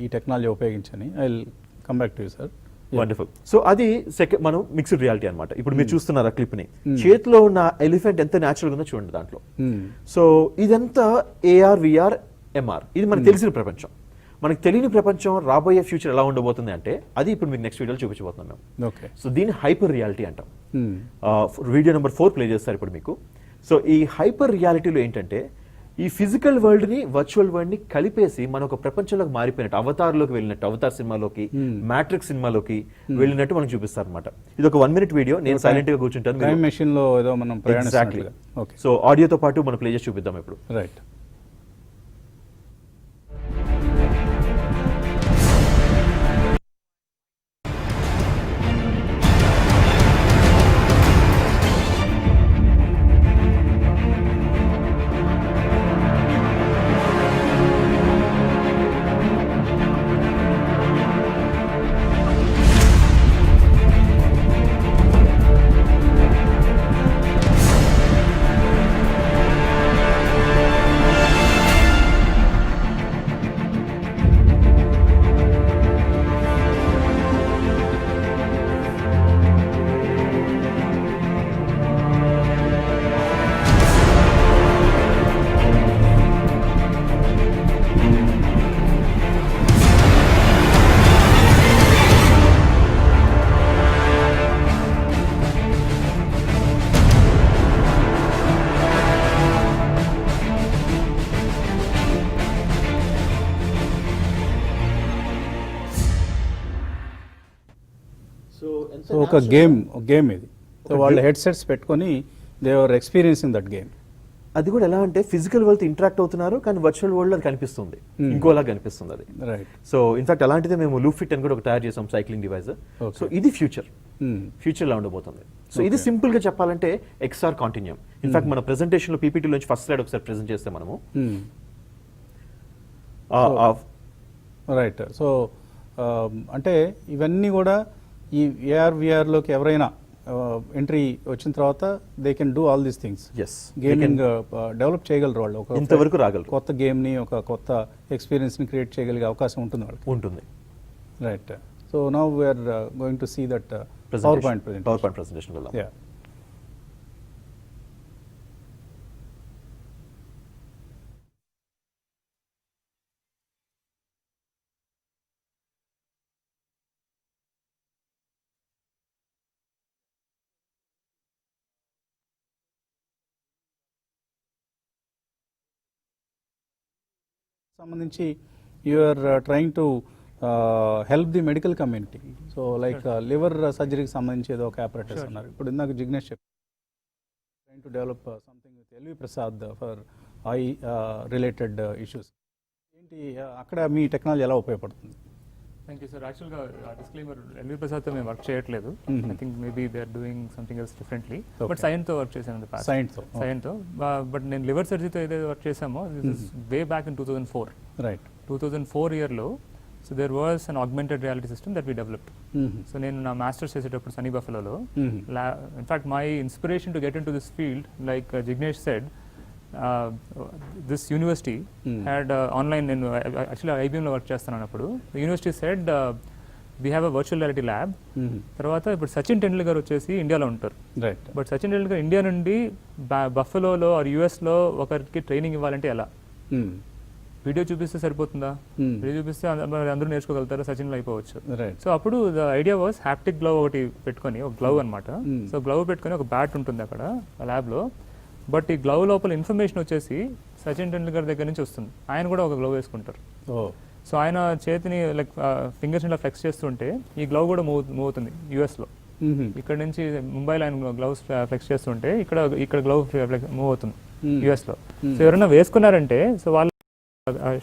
ఈ టెక్నాలజీ ఉపయోగించని. I will come back to you sir. Wonderful. So అది సెకండ్ మనం మిక్స్డ్ రియాలిటీ అనమాట. ఇప్పుడు మీరు చూస్తున్నారు ఆ క్లిప్ ని, చేతిలో ఉన్న ఎలిఫెంట్ ఎంత న్యాచురల్ ఉందో చూడండి దాంట్లో. సో ఇదంతా ఏఆర్, విఆర్, ఎంఆర్, ఇది మనకు తెలిసిన ప్రపంచం. మనకు తెలియని ప్రపంచం రాబోయే ఫ్యూచర్ ఎలా ఉండబోతుంది అంటే అది ఇప్పుడు మీకు నెక్స్ట్ వీడియోలో చూపించబోతున్నాం మేము. సో దీన్ని హైపర్ రియాలిటీ అంటాం. వీడియో నెంబర్ 4 ప్లే చేస్తారు ఇప్పుడు మీకు. సో ఈ హైపర్ రియాలిటీలో ఏంటంటే ఈ ఫిజికల్ వరల్డ్ ని వర్చువల్ వరల్డ్ ని కలిపేసి మన ఒక ప్రపంచంలోకి మారిపోయినట్టు, అవతార్లోకి వెళ్ళినట్టు, అవతార్ సినిమాలోకి, మ్యాట్రిక్స్ సినిమాలోకి వెళ్ళినట్టు మనకు చూపిస్తారు అనమాట. ఇది ఒక 1 minute వీడియో, నేను సైలెంట్ గా కూర్చుంటాను. టైం మెషిన్ లో ఏదో మనం ప్రయాణిస్తున్నట్లుగా. ఓకే. సో ఆడియోతో పాటు మనం ప్లే చేసి చూపిద్దాం ఇప్పుడు. రైట్. ఒక గేమ్ ఇది. సో వాళ్ళు హెడ్ సెట్స్ పెట్టుకొని they are experiencing that game. అది కూడా ఎలా అంటే ఫిజికల్ వరల్డ్ ఇంటరాక్ట్ అవుతున్నారు, కానీ వర్చువల్ వరల్డ్ అది కనిపిస్తుంది, ఇంకోలా కనిపిస్తుంది అది. రైట్. సో ఇన్ఫాక్ట్ అలాంటిదే మేము లూఫిట్ అని కూడా ఒక తయారు చేసాం సైక్లింగ్ డివైస్. సో ఇది ఫ్యూచర్ లా ఉండబోతుంది. సో ఇది సింపుల్ గా చెప్పాలంటే XR కాంటిన్యూమ్. ఇన్ఫాక్ట్ మన ప్రెజెంటేషన్ లో పీపీటీ నుంచి ఫస్ట్ స్లైడ్ ఒకసారి ప్రెజెంట్ చేస్తే మనము రైట్. సో అంటే ఇవన్నీ కూడా ఈ AR/VR లోకి ఎవరైనా ఎంట్రీ వచ్చిన తర్వాత they can do all these things. Gaming develop చేయగలరు వాళ్ళు. ఒక ఇంతవరకు రాగలరు. కొత్త గేమ్ని, ఒక కొత్త ఎక్స్పీరియన్స్ని క్రియేట్ చేయగలిగే అవకాశం ఉంటుంది వాళ్ళకి. ఉంటుంది. Right. So now we're going to see that power point presentation వెళ్దాం. యా. సంబంధించి you're trying to help the medical community. So like liver సర్జరీకి సంబంధించి ఏదో ఒక ఆపరేటర్స్ ఉన్నారు. ఇప్పుడు ఇందాక జిగ్నేష్ చెప్పారు trying to develop something with LV Prasad for eye related issues. ఏంటి అక్కడ మీ టెక్నాలజీ ఎలా ఉపయోగపడుతుంది? Thank you sir. యాక్చువల్గా డిస్క్లైమర్, ఎల్వి ప్రసాద్తో మేము వర్క్ చేయట్లేదు. I think maybe they are doing something else differently. But సైన్తో వర్క్ చేశాను. సైన్తో బట్ నేను లివర్ సర్జరీతో ఏదైతే వర్క్ చేసామో this is way back in 2004. Right. 2004 ఇయర్లో so there was an augmented reality system that we developed. So నేను నా మాస్టర్స్ చేసేటప్పుడు సనీ బఫెలోలో in fact my inspiration to get into this field like Jignesh said this university had online, నేను actually ఐబిఎంలో work చేస్తున్నాను అప్పుడు. University said we have a virtual reality lab. తర్వాత ఇప్పుడు సచిన్ టెండూల్కర్ వచ్చేసి ఇండియాలో ఉంటారు. Right. But Sachin Tendulkar India నుండి బఫెలోలో ఆర్ యుఎస్లో ఒకరికి ట్రైనింగ్ ఇవ్వాలంటే ఎలా? వీడియో చూపిస్తే సరిపోతుందా? వీడియో చూపిస్తే అందరూ నేర్చుకోగలుగుతారు, సచిన్లో అయిపోవచ్చు. సో అప్పుడు the idea was haptic glove ఒకటి పెట్టుకొని, ఒక గ్లవ్ అనమాట. సో గ్లవ్ పెట్టుకొని ఒక బ్యాట్ ఉంటుంది అక్కడ ల్యాబ్లో. బట్ ఈ గ్లవ్ లోపల ఇన్ఫర్మేషన్ వచ్చేసి సచిన్ టెండూల్కర్ దగ్గర నుంచి వస్తుంది. ఆయన కూడా ఒక గ్లవ్ వేసుకుంటారు. సో ఆయన చేతిని లైక్ ఫింగర్స్ ఇలా ఫ్లెక్స్ చేస్తుంటే ఈ గ్లవ్ కూడా మూవ్ అవుతుంది యూఎస్లో. ఇక్కడ నుంచి ముంబైలో ఆయన గ్లవ్స్ ఫ్లెక్స్ చేస్తుంటే ఇక్కడ గ్లవ్ మూవ్ అవుతుంది యూఎస్లో. సో ఎవరైనా వేసుకున్నారంటే సో వాళ్ళు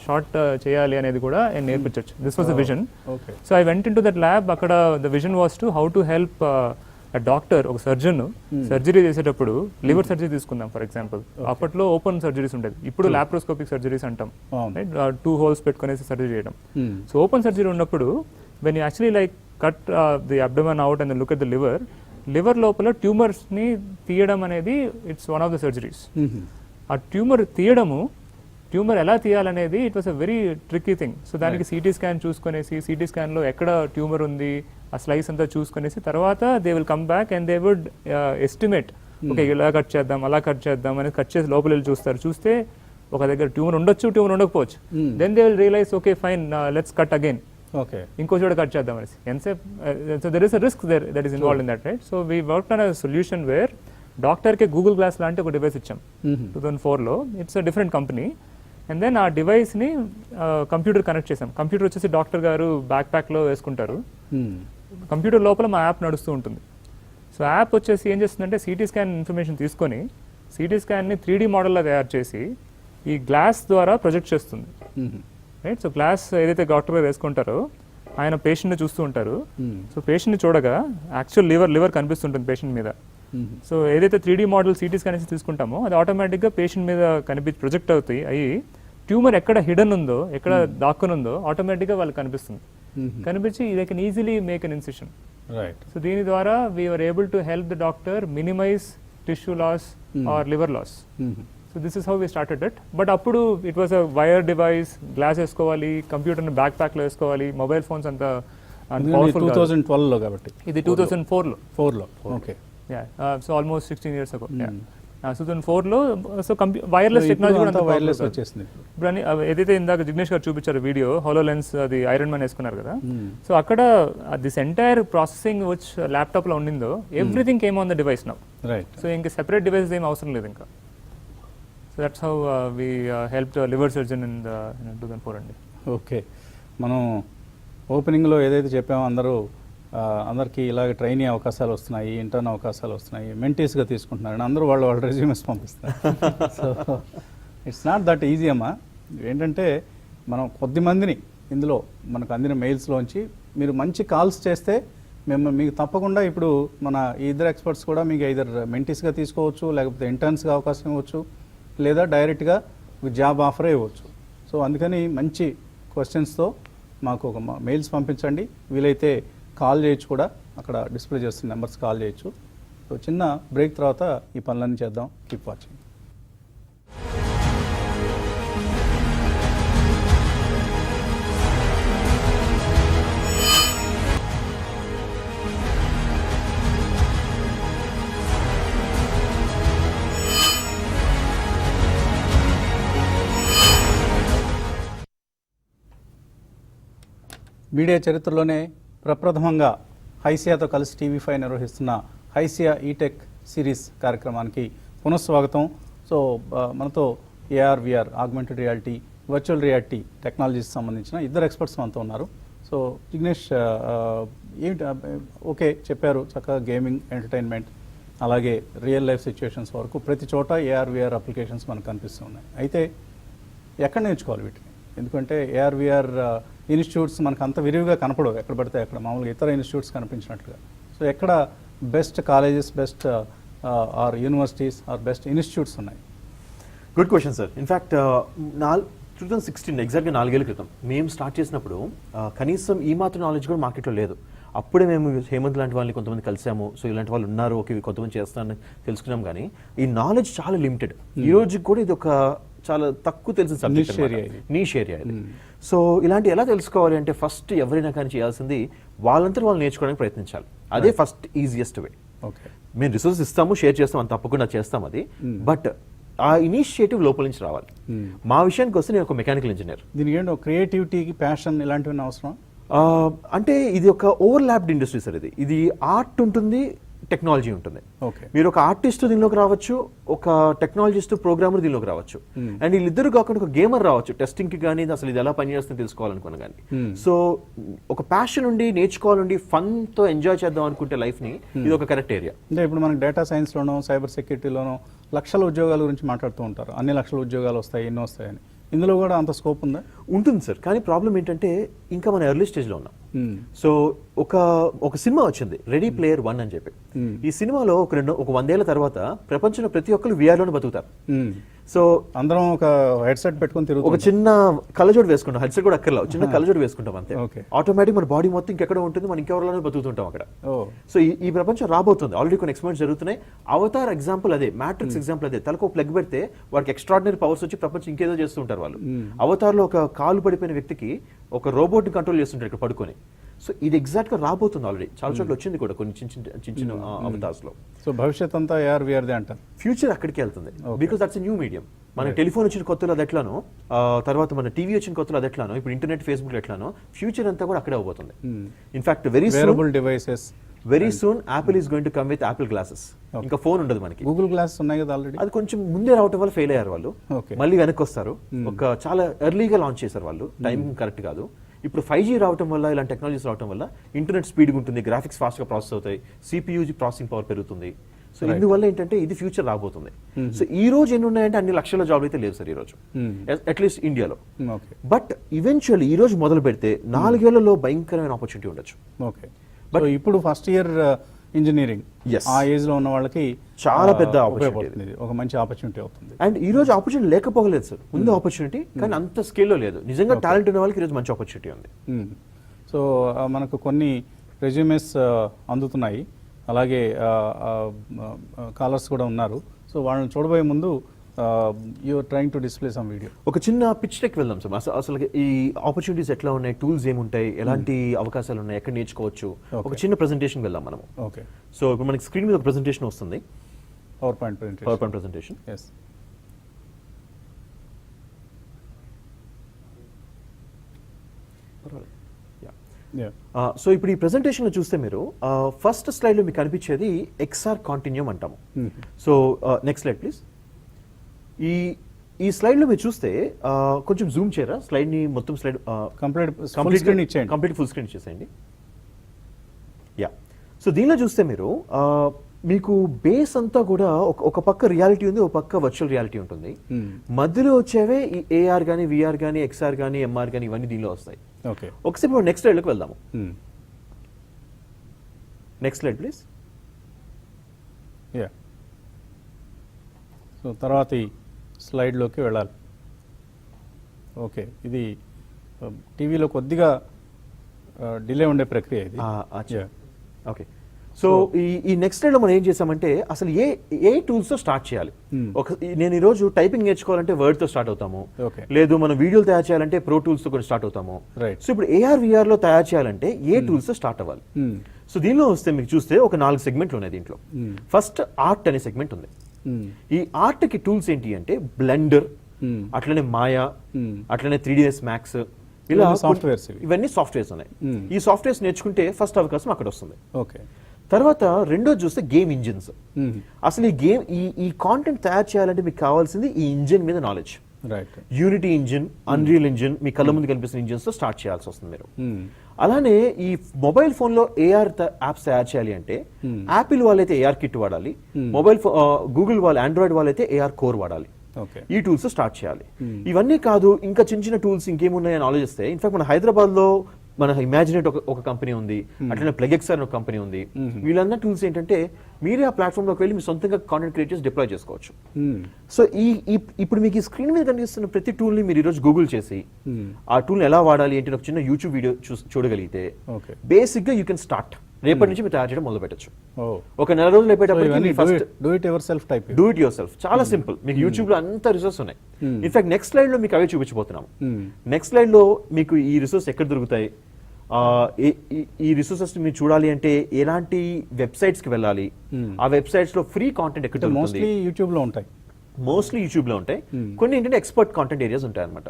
షార్ట్ చేయాలి అనేది కూడా నేను నేర్పించవచ్చు. This was the vision. So I went into that lab. అక్కడ the vision was to how to help doctor, ఒక సర్జన్ సర్జరీ చేసేటప్పుడు లివర్ సర్జరీ తీసుకుందాం ఫర్ ఎగ్జాంపుల్. అప్పట్లో ఓపెన్ సర్జరీస్ ఉండేది, ఇప్పుడు లాప్రోస్కోపిక్ సర్జరీస్ అంటాం. 2 holes పెట్టుకునేసి సర్జరీ చేయడం. సో ఓపెన్ సర్జరీ ఉన్నప్పుడు when you actually like cut the abdomen out and look at the liver లోపల ట్యూమర్స్ని తీయడం అనేది it's one of the surgeries. ఆ ట్యూమర్ ఎలా తీయాలనేది it was a very tricky thing. So దానికి సిటీ స్కాన్ చూసుకునేసి, సిటీ స్కాన్లో ఎక్కడ ట్యూమర్ ఉంది ఆ స్లైస్ అంతా చూసుకునేసి తర్వాత they will come back and they would estimate, okay ఇలా కట్ చేద్దాం, అలా కట్ చేద్దాం అని కట్ చేసి లోపల వెళ్ళి చూస్తారు. చూస్తే ఒక దగ్గర ట్యూమర్ ఉండొచ్చు, ట్యూమర్ ఉండకపోవచ్చు. Then they will realise okay fine let's cut again, ఇంకో చోట కట్ చేద్దాం అనేసి. ఎంతసేపు so there is a risk there that is involved in that, right? So we work on a solution where డాక్టర్కి Google Glass లాంటి ఒక device ఇచ్చాం 2004లో. It's a different company. And then ఆ డివైస్ని కంప్యూటర్ కనెక్ట్ చేసాం. కంప్యూటర్ వచ్చేసి doctor గారు బ్యాక్ ప్యాక్లో వేసుకుంటారు. కంప్యూటర్ లోపల మా యాప్ నడుస్తూ ఉంటుంది. సో యాప్ వచ్చేసి ఏం చేస్తుందంటే సిటీ స్కాన్ ఇన్ఫర్మేషన్ తీసుకొని సిటీ స్కాన్ని 3D మోడల్లో తయారు చేసి ఈ గ్లాస్ ద్వారా ప్రొజెక్ట్ చేస్తుంది, రైట్? సో గ్లాస్ ఏదైతే డాక్టర్ గారు వేసుకుంటారో ఆయన పేషెంట్ని చూస్తూ ఉంటారు. సో పేషెంట్ని చూడగా యాక్చువల్ లివర్ కనిపిస్తుంటుంది పేషెంట్ మీద. సో ఏదైతే 3D మోడల్ సిటీ స్కాన్ తీసుకుంటామో అది ఆటోమేటిక్గా పేషెంట్ మీద ప్రొజెక్ట్ అవుతాయి అయ్యి ట్యూమర్ ఎక్కడ హిడెన్ ఉందో, ఎక్కడ దాక్కునుందో ఆటోమేటిక్గా వాళ్ళకి కనిపిస్తుంది. కనిపించి they can easily make an incision. So దీని ద్వారా we're able to help the doctor minimise tissue loss or liver loss. So this is how we started it. But అప్పుడు it was a wire device, glass వేసుకోవాలి, కంప్యూటర్ని back ప్యాక్లో వేసుకోవాలి, mobile phones అంత powerful. 2012లో కాబట్టి ఇది 2004లో. Okay. So almost 16 years ago. 2004లో సో వైర్లెస్ టెక్నాలజీ కూడా వైర్లెస్ వచ్చేసింది. ఇప్పుడు ఏదైతే ఇందాక జిగ్నేష్ గారు చూపించారు వీడియో, హోలో లెన్స్, అది ఐరన్ మ్యాన్ వేసుకున్నారు కదా. సో అక్కడ దిస్ ఎంటైర్ ప్రాసెసింగ్ విచ్ ల్యాప్టాప్లో ఉండిందో everything came on the device now, right? So ఇంకా సెపరేట్ డివైస్ ఏం అవసరం లేదు ఇంకా. So that's how we help liver surgeon in 2004 అండి. ఓకే. మనం ఓపెనింగ్లో ఏదైతే చెప్పామో అందరూ అందరికీ ఇలాగ ట్రైనింగ్ అవకాశాలు వస్తున్నాయి, ఇంటర్న్ అవకాశాలు వస్తున్నాయి, మెంటీస్గా తీసుకుంటున్నారు అని అందరూ వాళ్ళ రెజ్యూమెస్ పంపిస్తారు. So it's not that easy అమ్మా. ఏంటంటే మనం కొద్ది మందిని ఇందులో మనకు అందిన మెయిల్స్లోంచి మీరు మంచి కాల్స్ చేస్తే మీకు తప్పకుండా ఇప్పుడు మన ఈ ఇద్దరు ఎక్స్పర్ట్స్ కూడా మీకు ఐదర్ మెంటీస్గా తీసుకోవచ్చు, లేకపోతే ఇంటర్న్స్గా అవకాశం ఇవ్వచ్చు, లేదా డైరెక్ట్గా జాబ్ ఆఫరే ఇవ్వచ్చు. సో అందుకని మంచి క్వశ్చన్స్తో మాకు ఒక మెయిల్స్ పంపించండి. వీలైతే కాల్ చేయొచ్చు కూడా, అక్కడ డిస్ప్లే చేస్తున్న నెంబర్స్ కాల్ చేయొచ్చు. సో చిన్న బ్రేక్ తర్వాత ఈ పనులన్నీ చేద్దాం. Keep watching. మీడియా చరిత్రలోనే ప్రప్రథమంగా హైసియాతో కలిసి TV5 నిర్వహిస్తున్న హైసియా ఈటెక్ సిరీస్ కార్యక్రమానికి పునఃస్వాగతం. సో మనతో AR, VR, augmented reality, virtual reality technologies సంబంధించిన ఇద్దరు ఎక్స్పర్ట్స్ మనతో ఉన్నారు. సో జిగ్నేష్, ఏంటి ఓకే చెప్పారు, చక్కగా గేమింగ్, ఎంటర్టైన్మెంట్, అలాగే రియల్ లైఫ్ సిచ్యువేషన్స్ వరకు ప్రతి చోట AR, VR అప్లికేషన్స్ మనకు కనిపిస్తున్నాయి. అయితే ఎక్కడ నేర్చుకోవాలి వీటిని? ఎందుకంటే AR, VR ఇన్స్టిట్యూట్స్ మనకు అంత విరివిగా కనపడవు, ఎక్కడ పడితే అక్కడ మామూలుగా ఇతర ఇన్స్టిట్యూట్స్ కనిపించినట్లుగా. సో ఎక్కడ best colleges, best or universities or best institutes ఉన్నాయి? Good question sir. ఇన్ఫ్యాక్ట్ 2016 ఎగ్జాక్ట్గా 4 ఏళ్ల క్రితం మేము స్టార్ట్ చేసినప్పుడు కనీసం ఈ మాత్రం నాలెడ్జ్ కూడా మార్కెట్లో లేదు. అప్పుడే మేము హేమంత్ లాంటి వాళ్ళని కొంతమంది కలిసాము. సో ఇలాంటి వాళ్ళు ఉన్నారు, ఓకే కొంతమంది చేస్తారని తెలుసుకున్నాం. కానీ ఈ నాలెడ్జ్ చాలా లిమిటెడ్. ఈ రోజుకి కూడా ఇది ఒక చాలా తక్కువ తెలిసిన సబ్జెక్ట్, నీష్ ఏరియా ఇది. సో ఇలాంటి ఎలా తెలుసుకోవాలి అంటే ఫస్ట్ ఎవరైనా కానీ చేయాల్సింది వాళ్ళంతా వాళ్ళు నేర్చుకోవడానికి ప్రయత్నించాలి. అదే ఫస్ట్ ఈజియెస్ట్ వే. మేము రిసోర్స్ ఇస్తాము, షేర్ చేస్తాం, అని తప్పకుండా చేస్తాం అది. బట్ ఆ ఇనిషియేటివ్ లోపల నుంచి రావాలి. మా విషయానికి వస్తే నేను ఒక మెకానికల్ ఇంజనీర్. దీనికి ఏంటో క్రియేటివిటీకి, ప్యాషన్ ఇలాంటివి అవసరం. అంటే ఇది ఒక ఓవర్లాప్డ్ ఇండస్ట్రీ సార్. ఇది ఆర్ట్ ఉంటుంది, టెక్నాలజీ ఉంటుంది. మీరు ఒక ఆర్టిస్ట్ దీనిలోకి రావచ్చు, ఒక టెక్నాలజిస్ట్, ప్రోగ్రామర్ దీనిలోకి రావచ్చు. అండ్ వీళ్ళిద్దరు కాకుండా ఒక గేమర్ రావచ్చు, టెస్టింగ్ కి కానీ అసలు ఇది ఎలా పనిచేస్తుందో తెలుసుకోవాలనుకున్నా కానీ. సో ఒక ప్యాషన్ ఉండి నేర్చుకోవాలండి, ఫన్ తో ఎంజాయ్ చేద్దాం అనుకుంటే లైఫ్ ని, ఇది ఒక కరెక్ట్ ఏరియా. అంటే ఇప్పుడు మనకి డేటా సైన్స్ లోనో, సైబర్ సెక్యూరిటీలోనో లక్షల ఉద్యోగాల గురించి మాట్లాడుతూ ఉంటారు. అన్ని లక్షల ఉద్యోగాలు వస్తాయి, ఎన్నో వస్తాయని. ఇందులో కూడా అంత స్కోప్ ఉందా? ఉంటుంది సార్. కానీ ప్రాబ్లం ఏంటంటే ఇంకా మన ఎర్లీ స్టేజ్లో ఉన్నాం. సో ఒక సినిమా వచ్చింది, రెడీ ప్లేయర్ 1 అని చెప్పి. ఈ సినిమాలో ఒక 100 ఏళ్ల తర్వాత ప్రపంచంలో ప్రతి ఒక్కరు VR లోనే బతుకుతారు. సో అందరం ఒక హెడ్సెట్ పెట్టుకుని తిరుగుతాం, ఒక చిన్న కళ్ళజోడు వేసుకుంటాం. హెడ్సెట్ కూడా అక్కర్లా, చిన్న కళ్ళజోడు వేసుకుంటాం అంతే. ఆటోమేటిక్ మన బాడీ మొత్తం ఇంకెక్కడ ఉంటుంది, మనం ఇంకెవరిలోనే బతుకుతుంటాం అక్కడ. సో ఈ ప్రపంచం రాబోతుంది. ఆల్రెడీ కొన్ని ఎక్స్పెరిమెంట్స్ జరుగుతున్నాయి. అవతార్ ఎగ్జాంపుల్ అదే, మ్యాట్రిక్స్ ఎగ్జాంపుల్ అదే. తలకు ప్లగ్ పెడితే వాడికి ఎక్స్ట్రాడినరీ పవర్స్ వచ్చి ప్రపంచం ఇంకేదో చేస్తుంటారు వాళ్ళు. అవతార్ లో ఒక కాలు పడిపోయిన వ్యక్తికి ఒక రోబోట్ ని కంట్రోల్ చేస్తుంటారు ఇక్కడ పడుకొని. సో ఇది ఎగ్జాక్ట్ గా రాబోతుంది. ఆల్రెడీ చాలా చోట్ల వచ్చింది కూడా కొన్ని చిన్న అవతార్స్ లో. సో భవిష్యత్ అంతా AR, VR అంటారు. ఫ్యూచర్ అక్కడికి వెళ్తుంది. Because that's new medium. మన టెలిఫోన్ వచ్చిన కొత్తలో అది ఎట్లానో, తర్వాత మన టీవీ వచ్చిన కొత్తలో అది ఎట్లానో, ఇప్పుడు ఇంటర్నెట్, ఫేస్బుక్ ఎట్లానో, ఫ్యూచర్ అంతా కూడా అక్కడే అవబోతుంది. In fact very soon Apple is going to come with Apple glasses. ఇంకా ఫోన్ ఉండదు మనకి. గూగుల్ గ్లాసెస్ ఉన్నాయి కదా ఆల్రెడీ. అది కొంచెం ముందే రావటం వల్ల ఫెయిల్ అయ్యారు వాళ్ళు. మళ్ళీ వెనక్కి వస్తారు. ఒక చాలా ఎర్లీగా లాంచ్ చేశారు వాళ్ళు, టైమింగ్ కరెక్ట్ కాదు. ఇప్పుడు 5G రావటం వల్ల, ఇలాంటి టెక్నాలజీస్ రావటం వల్ల ఇంటర్నెట్ స్పీడ్గా ఉంటుంది, గ్రాఫిక్స్ ఫాస్ట్గా ప్రాసెస్ అవుతాయి, CPU ప్రాసెసింగ్ పవర్ పెరుగుతుంది. సో ఇందువల్ల ఏంటంటే ఇది ఫ్యూచర్ రాబోతుంది. సో ఈ రోజు ఎన్ని ఉన్నాయంటే అన్ని లక్షల జాబ్లు అయితే లేవు సార్ ఈ రోజు, అట్లీస్ట్ ఇండియాలో. బట్ ఈవెన్చువల్లీ ఈ రోజు మొదలు పెడితే 4 ఏళ్లలో భయంకరమైన ఆపర్చునిటీ ఉండొచ్చు. బట్ ఇప్పుడు ఫస్ట్ ఇయర్ ఇంజనీరింగ్ ఆ ఏజ్ లో ఉన్న వాళ్ళకి చాలా పెద్ద ఆపర్చునిటీ, ఒక మంచి ఆపర్చునిటీ అవుతుంది. అండ్ ఈ రోజు ఆపర్చునిటీ లేకపోలేదు సార్, ఉంది ఆపర్చునిటీ, కానీ అంత స్కేల్లో లేదు. నిజంగా టాలెంట్ ఉన్న వాళ్ళకి ఈ రోజు మంచి ఆపర్చునిటీ ఉంది. సో మనకు కొన్ని రెజ్యూమెస్ అందుతున్నాయి, అలాగే కాలర్స్ కూడా ఉన్నారు. సో వాళ్ళని చూడబోయే ముందు you're trying to display some video. ఒక చిన్న పిచ్ టెక్ వెళ్దాం సార్. అసలు ఈ ఆపర్చునిటీస్ ఎట్లా ఉన్నాయి, టూల్స్ ఏముంటాయి, ఎలాంటి అవకాశాలు ఉన్నాయి, ఎక్కడ నేర్చుకోవచ్చు, ఒక చిన్న ప్రెజెంటేషన్ వెళ్దాం మనము. ఓకే. సో ఇప్పుడు మనకి స్క్రీన్ మీద ఒక ప్రెజెంటేషన్ వస్తుంది, power point presentation. Yes. So ఇప్పుడు ఈ ప్రెజెంటేషన్లో చూస్తే మీరు ఫస్ట్ స్లైడ్లో మీకు కనిపించేది XR కాంటిన్యూమ్ అంటాము. So next slide please. ఈ స్లైడ్లో మీరు చూస్తే కొంచెం జూమ్ చేయరా స్లైడ్ని, మొత్తం స్లైడ్ కంప్లీట్ ఫుల్ స్క్రీన్ ఇచ్చేయండి. సో దీనిలో చూస్తే మీరు మీకు బేస్ అంతా కూడా ఒక పక్క రియాలిటీ ఉంది, ఒక పక్క వర్చువల్ రియాలిటీ ఉంటుంది. మధ్యలో వచ్చేవే ఈ ఏఆర్ కానీ, విఆర్ కానీ, ఎక్స్ఆర్ కానీ, ఎంఆర్ కానీ ఇవన్నీ దీనిలో వస్తాయి. ఓకే, ఒకసారి మనం నెక్స్ట్ స్లైడ్లోకి వెళ్దాము. Next slide please. Yeah, so తర్వాత ఈ స్లైడ్లోకి వెళ్ళాలి. ఓకే, ఇది టీవీలో కొద్దిగా డిలే ఉండే ప్రక్రియ ఇది. Yeah. ఓకే, సో ఈ నెక్స్ట్ స్లైడ్ లో మనం ఏం చేసామంటే అసలు ఏ టూల్స్ తో స్టార్ట్ చేయాలి. నేను ఈ రోజు టైపింగ్ నేర్చుకోవాలంటే వర్డ్ తో స్టార్ట్ అవుతాము, లేదు మనం వీడియోలు తయారు చేయాలంటే ప్రో టూల్స్ తో కూడా స్టార్ట్ అవుతాము. సో ఇప్పుడు ఏఆర్ విఆర్ లో తయారు చేయాలంటే ఏ టూల్స్ తో స్టార్ట్ అవ్వాలి. సో దీనిలో వస్తే మీకు చూస్తే ఒక 4 సెగ్మెంట్లు ఉన్నాయి దీంట్లో. ఫస్ట్ ఆర్ట్ అనే సెగ్మెంట్ ఉంది. ఈ ఆర్ట్ కి టూల్స్ ఏంటి అంటే బ్లెండర్, అట్లనే మాయా, అట్లనే 3ds మ్యాక్స్, ఇలా సాఫ్ట్వేర్స్, ఇవన్నీ సాఫ్ట్వేర్స్ ఉన్నాయి. ఈ సాఫ్ట్వేర్స్ నేర్చుకుంటే ఫస్ట్ అవకాశం అక్కడ వస్తుంది. ఓకే, తర్వాత రెండోది చూస్తే గేమ్ ఇంజిన్స్. అసలు ఈ గేమ్ ఈ కాంటెంట్ తయారు చేయాలంటే మీకు కావాల్సింది ఈ ఇంజిన్ మీద knowledge. Right, Unity engine, Unreal engine, మీ కళ్ళ ముందు కనిపిస్తున్న ఇంజిన్స్ తో స్టార్ట్ చేయాల్సి వస్తుంది మీరు. అలానే ఈ మొబైల్ ఫోన్ లో ఏఆర్ యాప్స్ తయారు చేయాలి అంటే యాపిల్ వాళ్ళైతే ఏఆర్ కిట్ వాడాలి, మొబైల్ గూగుల్ వాళ్ళు, ఆండ్రాయిడ్ వాళ్ళైతే ఏఆర్ కోర్ వాడాలి. ఈ టూల్స్ స్టార్ట్ చేయాలి. ఇవన్నీ కాదు, ఇంకా చిన్న చిన్న టూల్స్ ఇంకేమున్నాయని ఆలోచిస్తే, ఇన్ఫాక్ట్ మన హైదరాబాద్ లో మన ఇమాజినేట్ ఒక కంపెనీ ఉంది, అట్లనే ప్లగెక్స్ అని ఒక కంపెనీ ఉంది. వీళ్ళందరూ టూల్స్ ఏంటంటే మీరే ఆ ప్లాట్ఫామ్ లోకి వెళ్ళి మీ సొంతంగా కాంటెంట్ క్రియేట్ చేసి డిప్లాయ్ చేసుకోవచ్చు. సో ఇప్పుడు మీకు ఈ స్క్రీన్ మీద కనిపిస్తున్న ప్రతి టూల్ ని మీరు ఈరోజు గూగుల్ చేసి ఆ టూల్ ఎలా వాడాలి ఏంటి ఒక చిన్న యూట్యూబ్ వీడియో చూడగలిగితే బేసిక్ గా యూ కెన్ స్టార్ట్. రేపటి నుంచి మీరు తయారు చేయడం మొదలు పెట్టచ్చు. ఒక నెల రోజులు అయిపోయేటప్పుడు do it yourself type, do it yourself, చాలా సింపుల్. మీకు యూట్యూబ్ లో అంత రిసోర్స్ ఉన్నాయి. ఇన్ఫాక్ట్ నెక్స్ట్ స్లైడ్ లో మీకు అవే చూపించబోతున్నాము. నెక్స్ట్ స్లైడ్ లో మీకు ఈ రిసోర్స్ ఎక్కడ దొరుకుతాయి, ఈ రిసోర్సెస్ మీరు చూడాలి అంటే ఎలాంటి వెబ్సైట్స్ కి వెళ్ళాలి, ఆ వెబ్సైట్స్ లో ఫ్రీ కాంటెంట్ ఎక్కడ దొరుకుతుంది. మోస్ట్లీ యూట్యూబ్ లో ఉంటాయి, మోస్ట్లీ యూట్యూబ్ లో ఉంటాయి. కొన్ని ఏంటంటే ఎక్స్పర్ట్ కాంటెంట్ ఏరియాస్ ఉంటాయి అనమాట.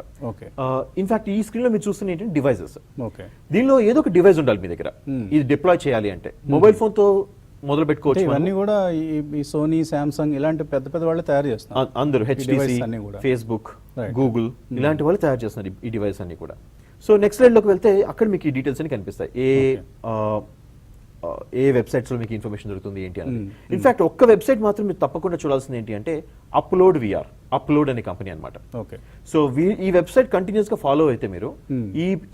ఇన్ఫాక్ట్ ఈ స్క్రీన్ లో మీరు చూస్తున్న ఏంటంటే డివైసెస్. దీనిలో ఏదో ఒక డివైస్ ఉండాలి మీ దగ్గర ఇది డిప్లాయ్ చేయాలి అంటే. మొబైల్ ఫోన్ తో మొదలు పెట్టుకోవచ్చు. ఇవన్నీ కూడా ఈ సోనీ, సామ్సంగ్ ఇలాంటి పెద్ద పెద్ద వాళ్ళు తయారు చేస్తున్నారు. అందరూ హెచ్టిసి, ఫేస్బుక్, గూగుల్ ఇలాంటి వాళ్ళు తయారు చేస్తున్నారు ఈ డివైస్ అన్ని కూడా. సో నెక్స్ట్ స్లైడ్ లోకి వెళ్తే అక్కడ మీకు ఈ డీటెయిల్స్ అని కనిపిస్తాయి. ఏ వెబ్సైట్స్ లో మీకు ఇన్ఫర్మేషన్ దొరుకుతుంది ఏంటి అని. ఇన్ఫాక్ట్ ఒక్క వెబ్సైట్ మాత్రం మీరు తప్పకుండా చూడాల్సింది ఏంటి అంటే అప్లోడ్ విఆర్, అప్లోడ్ అనే కంపెనీ అనమాట. సో ఈ వెబ్సైట్ కంటిన్యూస్ గా ఫాలో అయితే మీరు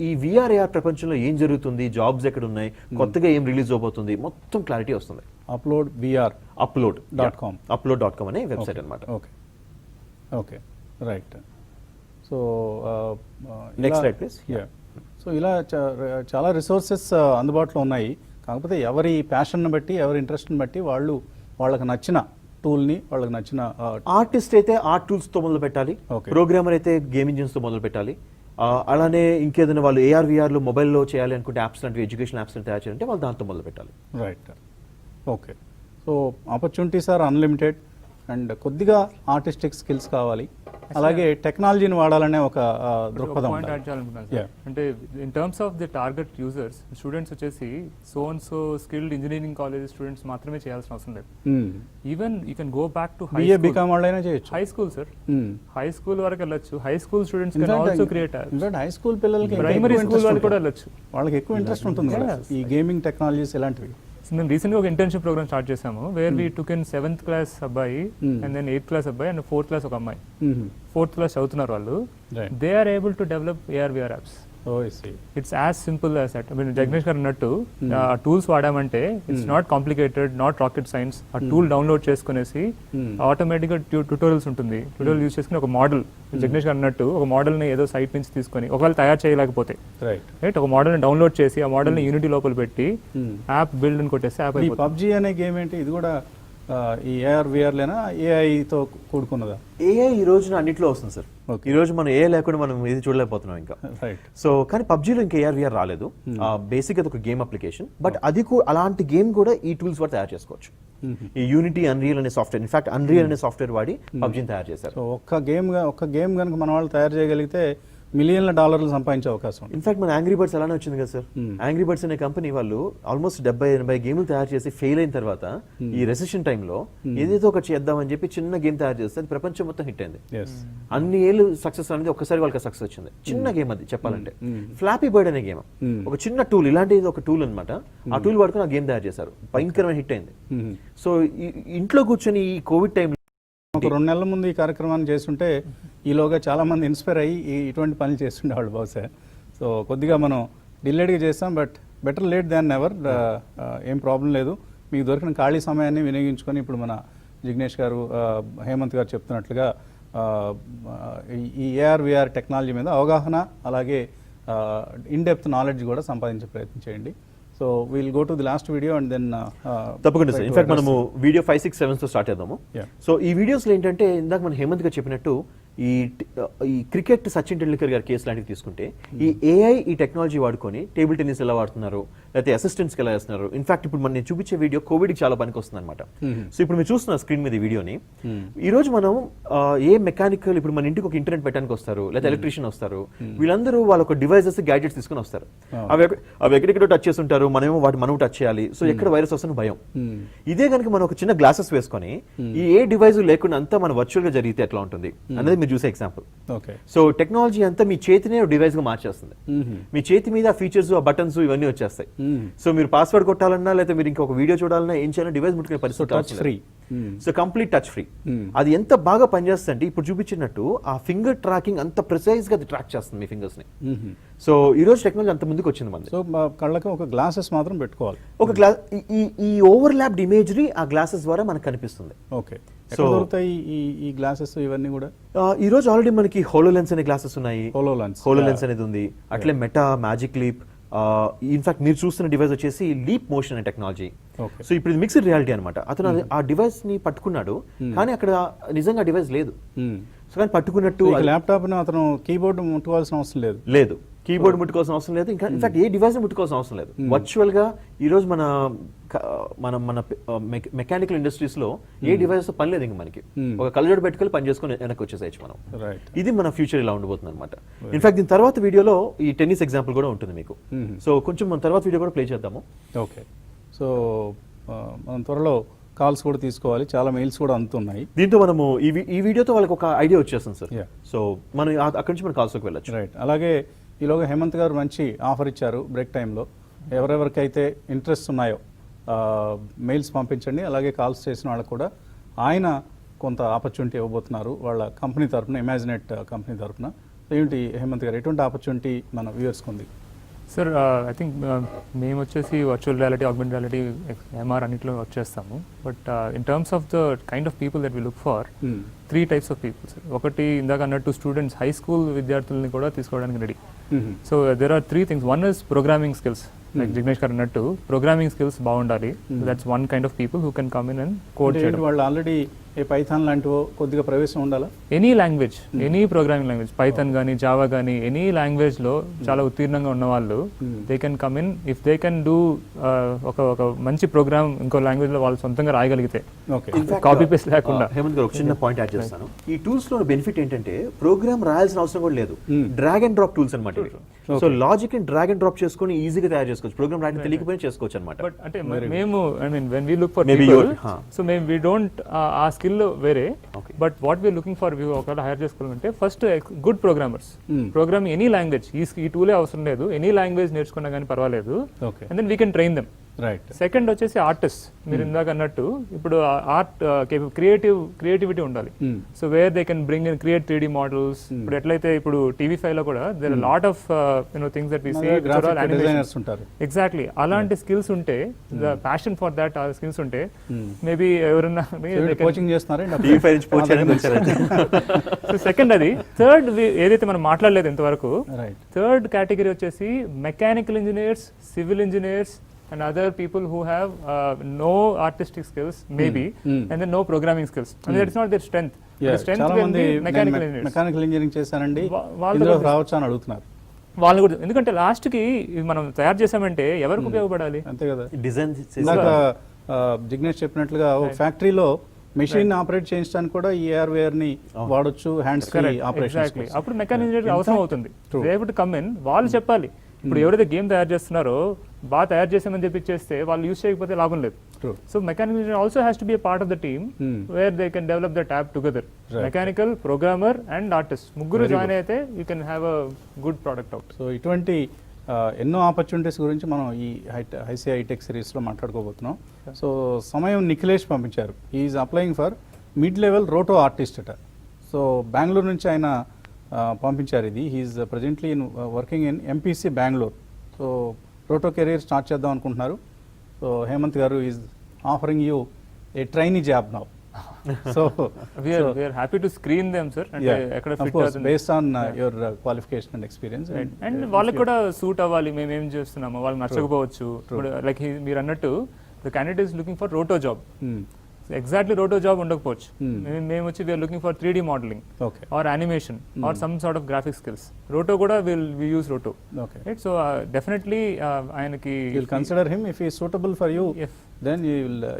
ఈ విఆర్ ఏఆర్ ప్రపంచంలో ఏం జరుగుతుంది, జాబ్స్ ఎక్కడ ఉన్నాయి, కొత్తగా ఏం రిలీజ్ అవబోతుంది, మొత్తం క్లారిటీ వస్తుంది. అప్లోడ్ విఆర్, upload.com, upload.com అనే వెబ్సైట్ అనమాట. Okay, right. So next slide please. So ఇలా చాలా రిసోర్సెస్ అందుబాటులో ఉన్నాయి. కాకపోతే ఎవరి ప్యాషన్ బట్టి, ఎవరి ఇంట్రెస్ట్ని బట్టి వాళ్ళకి నచ్చిన టూల్ని, వాళ్ళకి నచ్చిన ఆర్టిస్ట్ అయితే ఆర్ట్ టూల్స్ తో మొదలు పెట్టాలి, ప్రోగ్రామర్ అయితే గేమ్ ఇంజిన్స్ తో మొదలు పెట్టాలి. అలానే ఇంకేదైనా వాళ్ళు ఏఆర్ విఆర్ లో మొబైల్లో చేయాలి అనుకుంటే యాప్స్ లాంటివి, ఎడ్యుకేషన్ యాప్స్ తయారు చేయాలంటే వాళ్ళు దాంతో మొదలు పెట్టాలి. Right, okay. So opportunities are unlimited and కొద్దిగా ఆర్టిస్టిక్ స్కిల్స్ కావాలి, అలాగే టెక్నాలజీని వాడాలనే ఒక దృక్పథం. అంటే in terms of the target users, students వచ్చేసి so skilled engineering college students మాత్రమే చేయాల్సిన అవసరం లేదు. Even you can go back to BCom వాళ్ళైనా చేయొచ్చు. High school sir, high school వరకు వెళ్ళొచ్చు. High school students can also create. In fact high school పిల్లలకి, ప్రైమరీ స్కూల్ వాళ్ళకి కూడా వెళ్ళొచ్చు. వాళ్ళకి ఎక్కువ ఇంట్రెస్ట్ ఉంటుంది ఈ గేమింగ్ టెక్నాలజీస్ ఇలాంటివి. మేము రీసెంట్గా ఒక ఇంటర్న్షిప్ ప్రోగ్రామ్ స్టార్ట్ చేసాము, where we took in 7th class అబ్బాయి అండ్ దెన్ 8th క్లాస్ అబ్బాయి అండ్ 4th క్లాస్ ఒక అమ్మాయి. 4th క్లాస్ చదువుతున్నారు వాళ్ళు. They are able to develop AR VR apps. It's as simple as that. Jignesh గారు అన్నట్టు tools వాడామంటే it's not complicated, not rocket science. ఆ టూల్ డౌన్లోడ్ చేసుకునేసి ఆటోమేటిక్గా ట్యూటోరియల్స్ ఉంటుంది, ట్యూటోరియల్ యూజ్ చేసుకుని ఒక మోడల్, జగనేష్ గారు అన్నట్టు ఒక మోడల్ని ఏదో సైట్ నుంచి తీసుకొని ఒకవేళ తయారు చేయలేకపోతే రైట్ ఒక మోడల్ని డౌన్లోడ్ చేసి ఆ మోడల్ని యూనిటీ లోపల పెట్టి యాప్ బిల్డ్ అని కొట్టేసి యాప్ అయిపోతుంది. పబ్జీ అనే గేమ్ ఏంటి, ఇది కూడా ఈ ఏఆర్ విఆర్ లేనా, ఏఐతో కూడుకున్నదా? ఏఐ ఈ రోజున అన్నిట్లో వస్తుంది సార్. ఈ రోజు మనం ఏఐ లేకుండా మనం ఇది చూడలేకపోతున్నాం ఇంకా. సో కానీ పబ్జీలో ఇంకా ఏఆర్ విఆర్ రాలేదు. బేసిక్ అది ఒక గేమ్ అప్లికేషన్, బట్ అది అలాంటి గేమ్ కూడా ఈ టూల్స్ వాడి తయారు చేసుకోవచ్చు. ఈ యూనిటీ, అన్రియల్ అనే సాఫ్ట్వేర్, ఇన్ఫాక్ట్ అన్రియల్ అనే సాఫ్ట్వేర్ వాడి పబ్జీని తయారు చేశారు. ఒక్క గేమ్ కనుక మన వాళ్ళు తయారు చేయగలిగితే మిలియన్ల డాలర్లు సంపాదించే అవకాశం ఉంది. ఇన్ఫాక్ట్ మన యాంగ్రీ బర్డ్స్ అలానే వచ్చింది కదా సార్. యాంగ్రీ బర్డ్స్ అనే కంపెనీ వాళ్ళు ఆల్మోస్ట్ 70-80 గేమ్లు తయారు చేసి ఫెయిల్ అయిన తర్వాత ఈ రెసెషన్ టైంలో ఏదేదో ఒకటి చేద్దామని చెప్పి చిన్న గేమ్ తయారు చేస్తే అది ప్రపంచం మొత్తం హిట్ అయింది. అన్ని ఏళ్ళు సక్సెస్ అనేది ఒక్కసారి వాళ్ళకి సక్సెస్ వచ్చింది. చిన్న గేమ్ అది చెప్పాలంటే, ఫ్లాపీ బర్డ్ అనే గేమ్, ఒక చిన్న టూల్, ఇలాంటిది ఒక టూల్ అనమాట. ఆ టూల్ వాడుకొని ఆ గేమ్ తయారు చేశారు, భయంకరమైన హిట్ అయింది. సో ఇంట్లో కూర్చొని ఈ కోవిడ్ టైంలో ఒక 2 నెలల ముందు ఈ కార్యక్రమాన్ని చేస్తుంటే ఈలోగా చాలా మంది ఇన్స్పైర్ అయ్యి ఇటువంటి పనులు చేస్తుండేవాళ్ళు బహుశా. సో కొద్దిగా మనం డిలేడ్గా చేస్తాం, but better late than never. ఏం ప్రాబ్లం లేదు. మీకు దొరికిన ఖాళీ సమయాన్ని వినియోగించుకొని ఇప్పుడు మన జిగ్నేష్ గారు, హేమంత్ గారు చెప్తున్నట్లుగా ఈ AR/VR టెక్నాలజీ మీద అవగాహన, అలాగే ఇన్ డెప్త్ నాలెడ్జ్ కూడా సంపాదించే ప్రయత్నం చేయండి. So will go to the last video and then తప్పకుండా సార్. ఇన్ఫాక్ట్ మనము వీడియో 5, 6, 7 తో స్టార్ట్ చేద్దాము. సో ఈ వీడియోస్లో ఏంటంటే ఇందాక మన హేమంత్ గారు చెప్పినట్టు ఈ క్రికెట్ సచిన్ టెండూల్కర్ గారి కేసు లాంటివి తీసుకుంటే ఈ AI ఈ టెక్నాలజీ వాడుకొని టేబుల్ టెన్నిస్ ఎలా వాడుతున్నారు, లేకపోతే అసిస్టెంట్స్కి ఎలా చేస్తున్నారు. ఇన్ఫాక్ట్ ఇప్పుడు మనం చూపించే వీడియో కోవిడ్కి చాలా పనికి వస్తుంది అనమాట. సో ఇప్పుడు మీరు చూస్తున్న స్క్రీన్ మీద వీడియోని, ఈ రోజు మనం ఏ మెకానికల్, ఇప్పుడు మన ఇంటికి ఒక ఇంటర్నెట్ పెట్టడానికి వస్తారు, లేదా ఎలక్ట్రీషియన్ వస్తారు, వీళ్ళందరూ వాళ్ళ ఒక డివైజెస్, గ్యాడ్జెట్స్ తీసుకొని వస్తారు. అవి ఎక్కడెక్కడో టచ్ చేసి ఉంటారు, మనమేమో మనం టచ్ చేయాలి. సో ఎక్కడ వైరస్ వస్తుంది భయం. ఇదే కనుక మనం ఒక చిన్న గ్లాసెస్ వేసుకొని ఈ ఏ డివైస్ లేకుండా అంతా మన వర్చువల్ గా జరిగితే ఎట్లా ఉంటుంది అనేది మీరు చూసే ఎగ్జాంపుల్. సో టెక్నాలజీ అంతా మీ చేతినే డివైస్ గా మార్చేస్తుంది. మీ చేతి మీద ఫీచర్స్, ఆ బటన్స్ ఇవన్నీ వచ్చేస్తాయి. సో మీరు పాస్వర్డ్ కొట్టాలన్నా, లేకపోతే మీరు ఇంకొక వీడియో చూడాలన్నా ఏం చేయాలన్నా డివైస్ ముట్టుకునే పరిస్థితి free. So complete touch free. అది ఎంత బాగా పనిచేస్తుంది అంటే ఇప్పుడు చూపించినట్టు ఆ ఫింగర్ ట్రాకింగ్ అంత ప్రిసైజ్ గా అది ట్రాక్ చేస్తుంది మీ ఫింగర్స్ ని. సో ఈ రోజు టెక్నాలజీ అంత ముందుకు వచ్చింది మనది. సో కళ్ళకి ఒక గ్లాసెస్ మాత్రం పెట్టుకోవాలి. ఒక గ్లాస్, ఈ ఓవర్లాప్డ్ ఇమేజరీ ఆ గ్లాసెస్ ద్వారా మనకు కనిపిస్తుంది. ఓకే. సో దొరుకుతాయి ఈ గ్లాసెస్ ఇవన్నీ కూడా. ఈ రోజు ఆల్రెడీ మనకి హోలోలెన్స్ అనే గ్లాసెస్ ఉన్నాయి. హోలోలెన్స్ అనేది ఉంది. అట్లే మెటా, మ్యాజిక్ లీప్, ఇన్ఫాక్ట్ మీరు చూస్తున్న డివైస్ వచ్చేసి లీప్ మోషన్ అనే టెక్నాలజీ. సో ఇప్పుడు ఇది మిక్స్డ్ రియాలిటీ అనమాట. అతను ఆ డివైస్ ని పట్టుకున్నాడు, కానీ అక్కడ నిజంగా డివైస్ లేదు. సో కానీ పట్టుకున్నట్టు ల్యాప్టాప్ అతను కీబోర్డ్ ముట్టుకోవాల్సిన అవసరం లేదు, కీబోర్డ్ ముట్టుకోవాల్సిన అవసరం లేదు. ఇంకా ఇన్ఫాక్ట్ ఏ డివైస్ ముట్టుకోవాల్సిన అవసరం లేదు. వర్చువల్ గా ఈ రోజు మన మెకానికల్ ఇండస్ట్రీస్ లో ఏ డివైస్ పని లేదు. ఇంకా మనకి ఒక కళ్ళజోడు పెట్టుకొని పని చేసుకుని వెనక్కి వచ్చేసేయచ్చు మనం. ఇది మన ఫ్యూచర్ ఇలా ఉండబోతుంది అనమాట. ఇన్ఫాక్ట్ దీని తర్వాత వీడియోలో ఈ టెన్నిస్ ఎగ్జాంపుల్ కూడా ఉంటుంది మీకు. సో కొంచెం మన తర్వాత వీడియో కూడా ప్లే చేద్దాము. ఓకే. సో మనం త్వరలో కాల్స్ కూడా తీసుకోవాలి, చాలా మెయిల్స్ కూడా అందుతున్నాయి. దీంతో మనము ఈ వీడియోతో వాళ్ళకి ఒక ఐడియా వచ్చేస్తుంది సార్. సో మనం అక్కడి నుంచి మన కాల్స్లోకి వెళ్ళచ్చు. రైట్. అలాగే ఈలోగా హేమంత్ గారు మంచి ఆఫర్ ఇచ్చారు బ్రేక్ టైంలో. ఎవరెవరికైతే ఇంట్రెస్ట్ ఉన్నాయో మెయిల్స్ పంపించండి. అలాగే కాల్స్ చేసిన వాళ్ళకు కూడా ఆయన కొంత ఆపర్చునిటీ ఇవ్వబోతున్నారు వాళ్ళ కంపెనీ తరఫున, ఇమాజినేట్ కంపెనీ తరఫున. ఏంటి హేమంత్ గారు, ఎటువంటి ఆపర్చునిటీ మన వ్యూవర్స్కి ఉంది? సార్ ఐ థింక్ మేము వచ్చేసి virtual reality, augmented reality, MR అన్నింటిలో వర్క్ చేస్తాము. But in terms of the kind of people that we look for, 3 types of people sir. ఒకటి ఇందాక అన్నట్టు స్టూడెంట్స్, హై స్కూల్ విద్యార్థుల్ని కూడా తీసుకోవడానికి ready. So there are 3 things. One is programming skills. Like Jignesh గారు అన్నట్టు ప్రోగ్రామింగ్ స్కిల్స్ బాగుండాలి. That's one kind of people who can come in and code చేయడం. వాళ్ళు ఆల్రెడీ ఏ పైథాన్ లాంటివో కొద్దిగా ప్రవేశం ఉండాలా? Any language, any programming language, Python కానీ, Java కానీ, ఎనీ లాంగ్వేజ్ లో చాలా ఉత్తీర్ణంగా ఉన్న వాళ్ళు they can come in. If they can do ఒక మంచి ప్రోగ్రామ్ ఇంకో లాంగ్వేజ్ లో వాళ్ళు సొంతంగా రాయగలిగితే, కాపీ పేస్ట్ లేకుండా. హేమంత్ గారు ఒక చిన్న పాయింట్ యాడ్ చేస్తాను. ఈ టూల్స్ లో బెనిఫిట్ ఏంటంటే ప్రోగ్రామ్ రాయాల్సిన అవసరం కూడా లేదు. డ్రాగ్ అండ్ డ్రాప్ టూల్స్ అనమాట. సో లాజిక్ ని డ్రాగ్ అండ్ డ్రాప్ చేసుకొని ఈజీగా తయారు చేసుకోవచ్చు. ప్రోగ్రామ్ రాయడం తెలియకపోయినా చేసుకోవచ్చు అనమాట. బట్ అంటే మేము, I mean when we look for people, so మేము వి డోంట్ ఆ స్కిల్ వేరే. But what we looking for, ఒకవేళ హైర్ చేసుకోవాలంటే first good programmers. Programming any language, ఈ టూలే అవసరం లేదు, ఎనీ లాంగ్వేజ్ నేర్చుకున్నా కానీ పర్వాలేదు. And then we can train them. Right. Second వచ్చేసి ఆర్టిస్ట్. మీరు ఇందాక అన్నట్టు ఇప్పుడు ఆర్ట్ క్రియేటివిటీ ఉండాలి. So where they can bring in create 3D models. ఇప్పుడు ఎట్లయితే ఇప్పుడు TV5 లో కూడా there are lot of things that we see, designers ఉంటారు. ఎగ్జాక్ట్లీ అలాంటి స్కిల్స్ ఉంటే, ద ప్యాషన్ ఫర్ దట్ ఆ స్కిల్స్ ఉంటే, మేబీ ఎవరన్నా కోచింగ్ చేస్తున్నారా? సో సెకండ్ అది. థర్డ్ ఏదైతే మనం మాట్లాడలేదు ఇంతవరకు, థర్డ్ కేటగిరీ వచ్చేసి mechanical engineers, civil engineers and other people who have no artistic skills maybe, and then no programming skills, and that's not their strength. The strength will be mechanical engineers. Mechanical engineering చేశానండి, ఇందులో రావచ్చు అని అడుగుతున్నారు వాళ్ళు కూడా. ఎందుకంటే last కి మనం తయారు చేసామంటే ఎవరికి ఉపయోగపడాలి? అంతే కదా. డిజైన్ ఇందాక జిగ్నేష్ చెప్పినట్లుగా ఒక ఫ్యాక్టరీలో మెషిన్ ఆపరేట్ చేయించడానికి కూడా ఈ AR/VR ని వాడొచ్చు, హ్యాండ్స్ ఫ్రీ ఆపరేషన్. ఎగ్జాక్ట్లీ. అప్పుడు మెకానిక్ ఇంజనీర్ అవసరం అవుతుంది. They have to come in, వాళ్ళు చెప్పాలి. ఇప్పుడు ఎవరైతే గేమ్ తయారు చేస్తున్నారో బాగా తయారు చేసామని చెప్పి చేస్తే వాళ్ళు యూస్ చేయకపోతే లాభం లేదు. So mechanical engineer also has to be a part of the team where they can develop the tab together. Mechanical, programmer and artist ముగ్గురు జాయిన్ అయితే you can have a good product out. So ఇటువంటి ఎన్నో opportunities గురించి మనం ఈ ICI tech సిరీస్లో మాట్లాడుకోబోతున్నాం. So సమయం నిఖిలేష్ పంపించారు. Is applying for mid level roto artist అట. సో బెంగళూరు నుంచి ఆయన పంపించారు ఇది. He is presently in working in MPC Bengaluru. So roto career start చేద్దాం అనుకుంటున్నారు. So Hemant garu is offering you a trainee job now. So we are happy to screen them, sir, and ekkada fit అవుతుంది based on your qualification and experience, and వాళ్ళకి కూడా suit అవ్వాలి. మేము ఏం చేస్తున్నాము వాళ్ళకి నచ్చకపోవచ్చు. లైక్ మీరు అన్నట్టు the candidate is looking for roto job. Exactly roto job ఉండకపోవచ్చు. మేము వచ్చి we're looking for 3D modelling or animation or some sort of graphic skills. Roto కూడా we use roto. Right. So definitely ఆయనకి consider him if he is suitable for you, then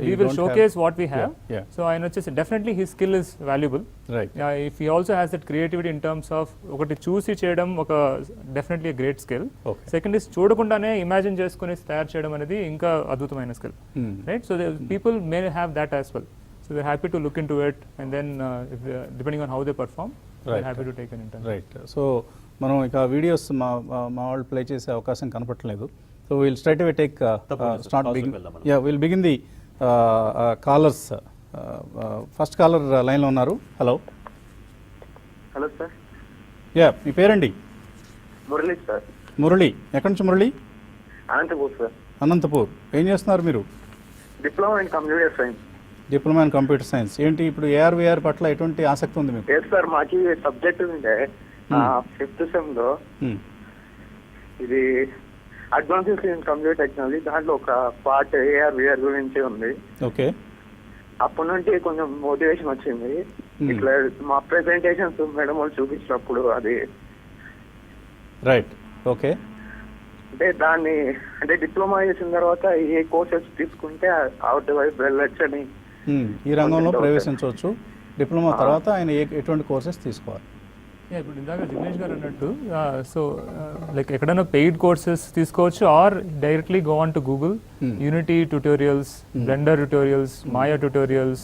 we will showcase what we have. So ఆయన వచ్చేసి definitely his skill is valuable. Right. If he also has that creativity in terms of ఒకటి చూసి చేయడం ఒక definitely a great skill. Second is చూడకుండానే imagine చేసుకుని తయారు చేయడం అనేది ఇంకా అద్భుతమైన skill. Right. So the people may have that as well. So we're happy to look into it, and then depending on how they perform, we're happy to take an intern. Right. So మనం ఇక videos మా వాళ్ళు play చేసే అవకాశం కనపడట్లేదు. So we'll straight away take we'll begin the callers. First caller line lo unnaru. Hello sir. మీ పేరండి? Murali sir. Murali, ఎక్కడి నుంచి మురళి? అనంతపూర్ సార్. అనంతపూర్. ఏం చేస్తున్నారు మీరు? Diploma in computer science. Diploma in computer science. ఏంటి ఇప్పుడు AR/VR పట్ల ఎటువంటి ఆసక్తి ఉంది మీకు? లేదు సార్, మాకి సబ్జెక్ట్ ఉండే 5th సెమ్ లో ఇది అడ్వాన్సెస్ ఇన్ కంప్యూటర్ టెక్నాలజీ, దాంట్లో ఒక పార్ట్ AR/VR గురించి ఉంది. ఓకే. అప్పటి నుండి కొంచెం మోటివేషన్ వచ్చింది. ఇట్లా మా ప్రెజెంటేషన్స్ మేడం వాళ్ళు చూపించినప్పుడు అది రైట్. ఓకే. అంటే దాన్ని అంటే డిప్లొమా చేసిన తర్వాత ఏ కోర్సెస్ తీసుకుంటే అవుట్ వైపు వెళ్ళొచ్చు అని ఈ రంగంలో ప్రవేశించవచ్చు. డిప్లొమా తర్వాత ఆయన ఎటువంటి కోర్సెస్ తీసుకోవాలి? ఇప్పుడు ఇందాక జిగ్నేష్ గారు అన్నట్టు సో లైక్ ఎక్కడైనా పెయిడ్ కోర్సెస్ తీసుకోవచ్చు or directly go on to Google Unity tutorials, Blender tutorials, Maya tutorials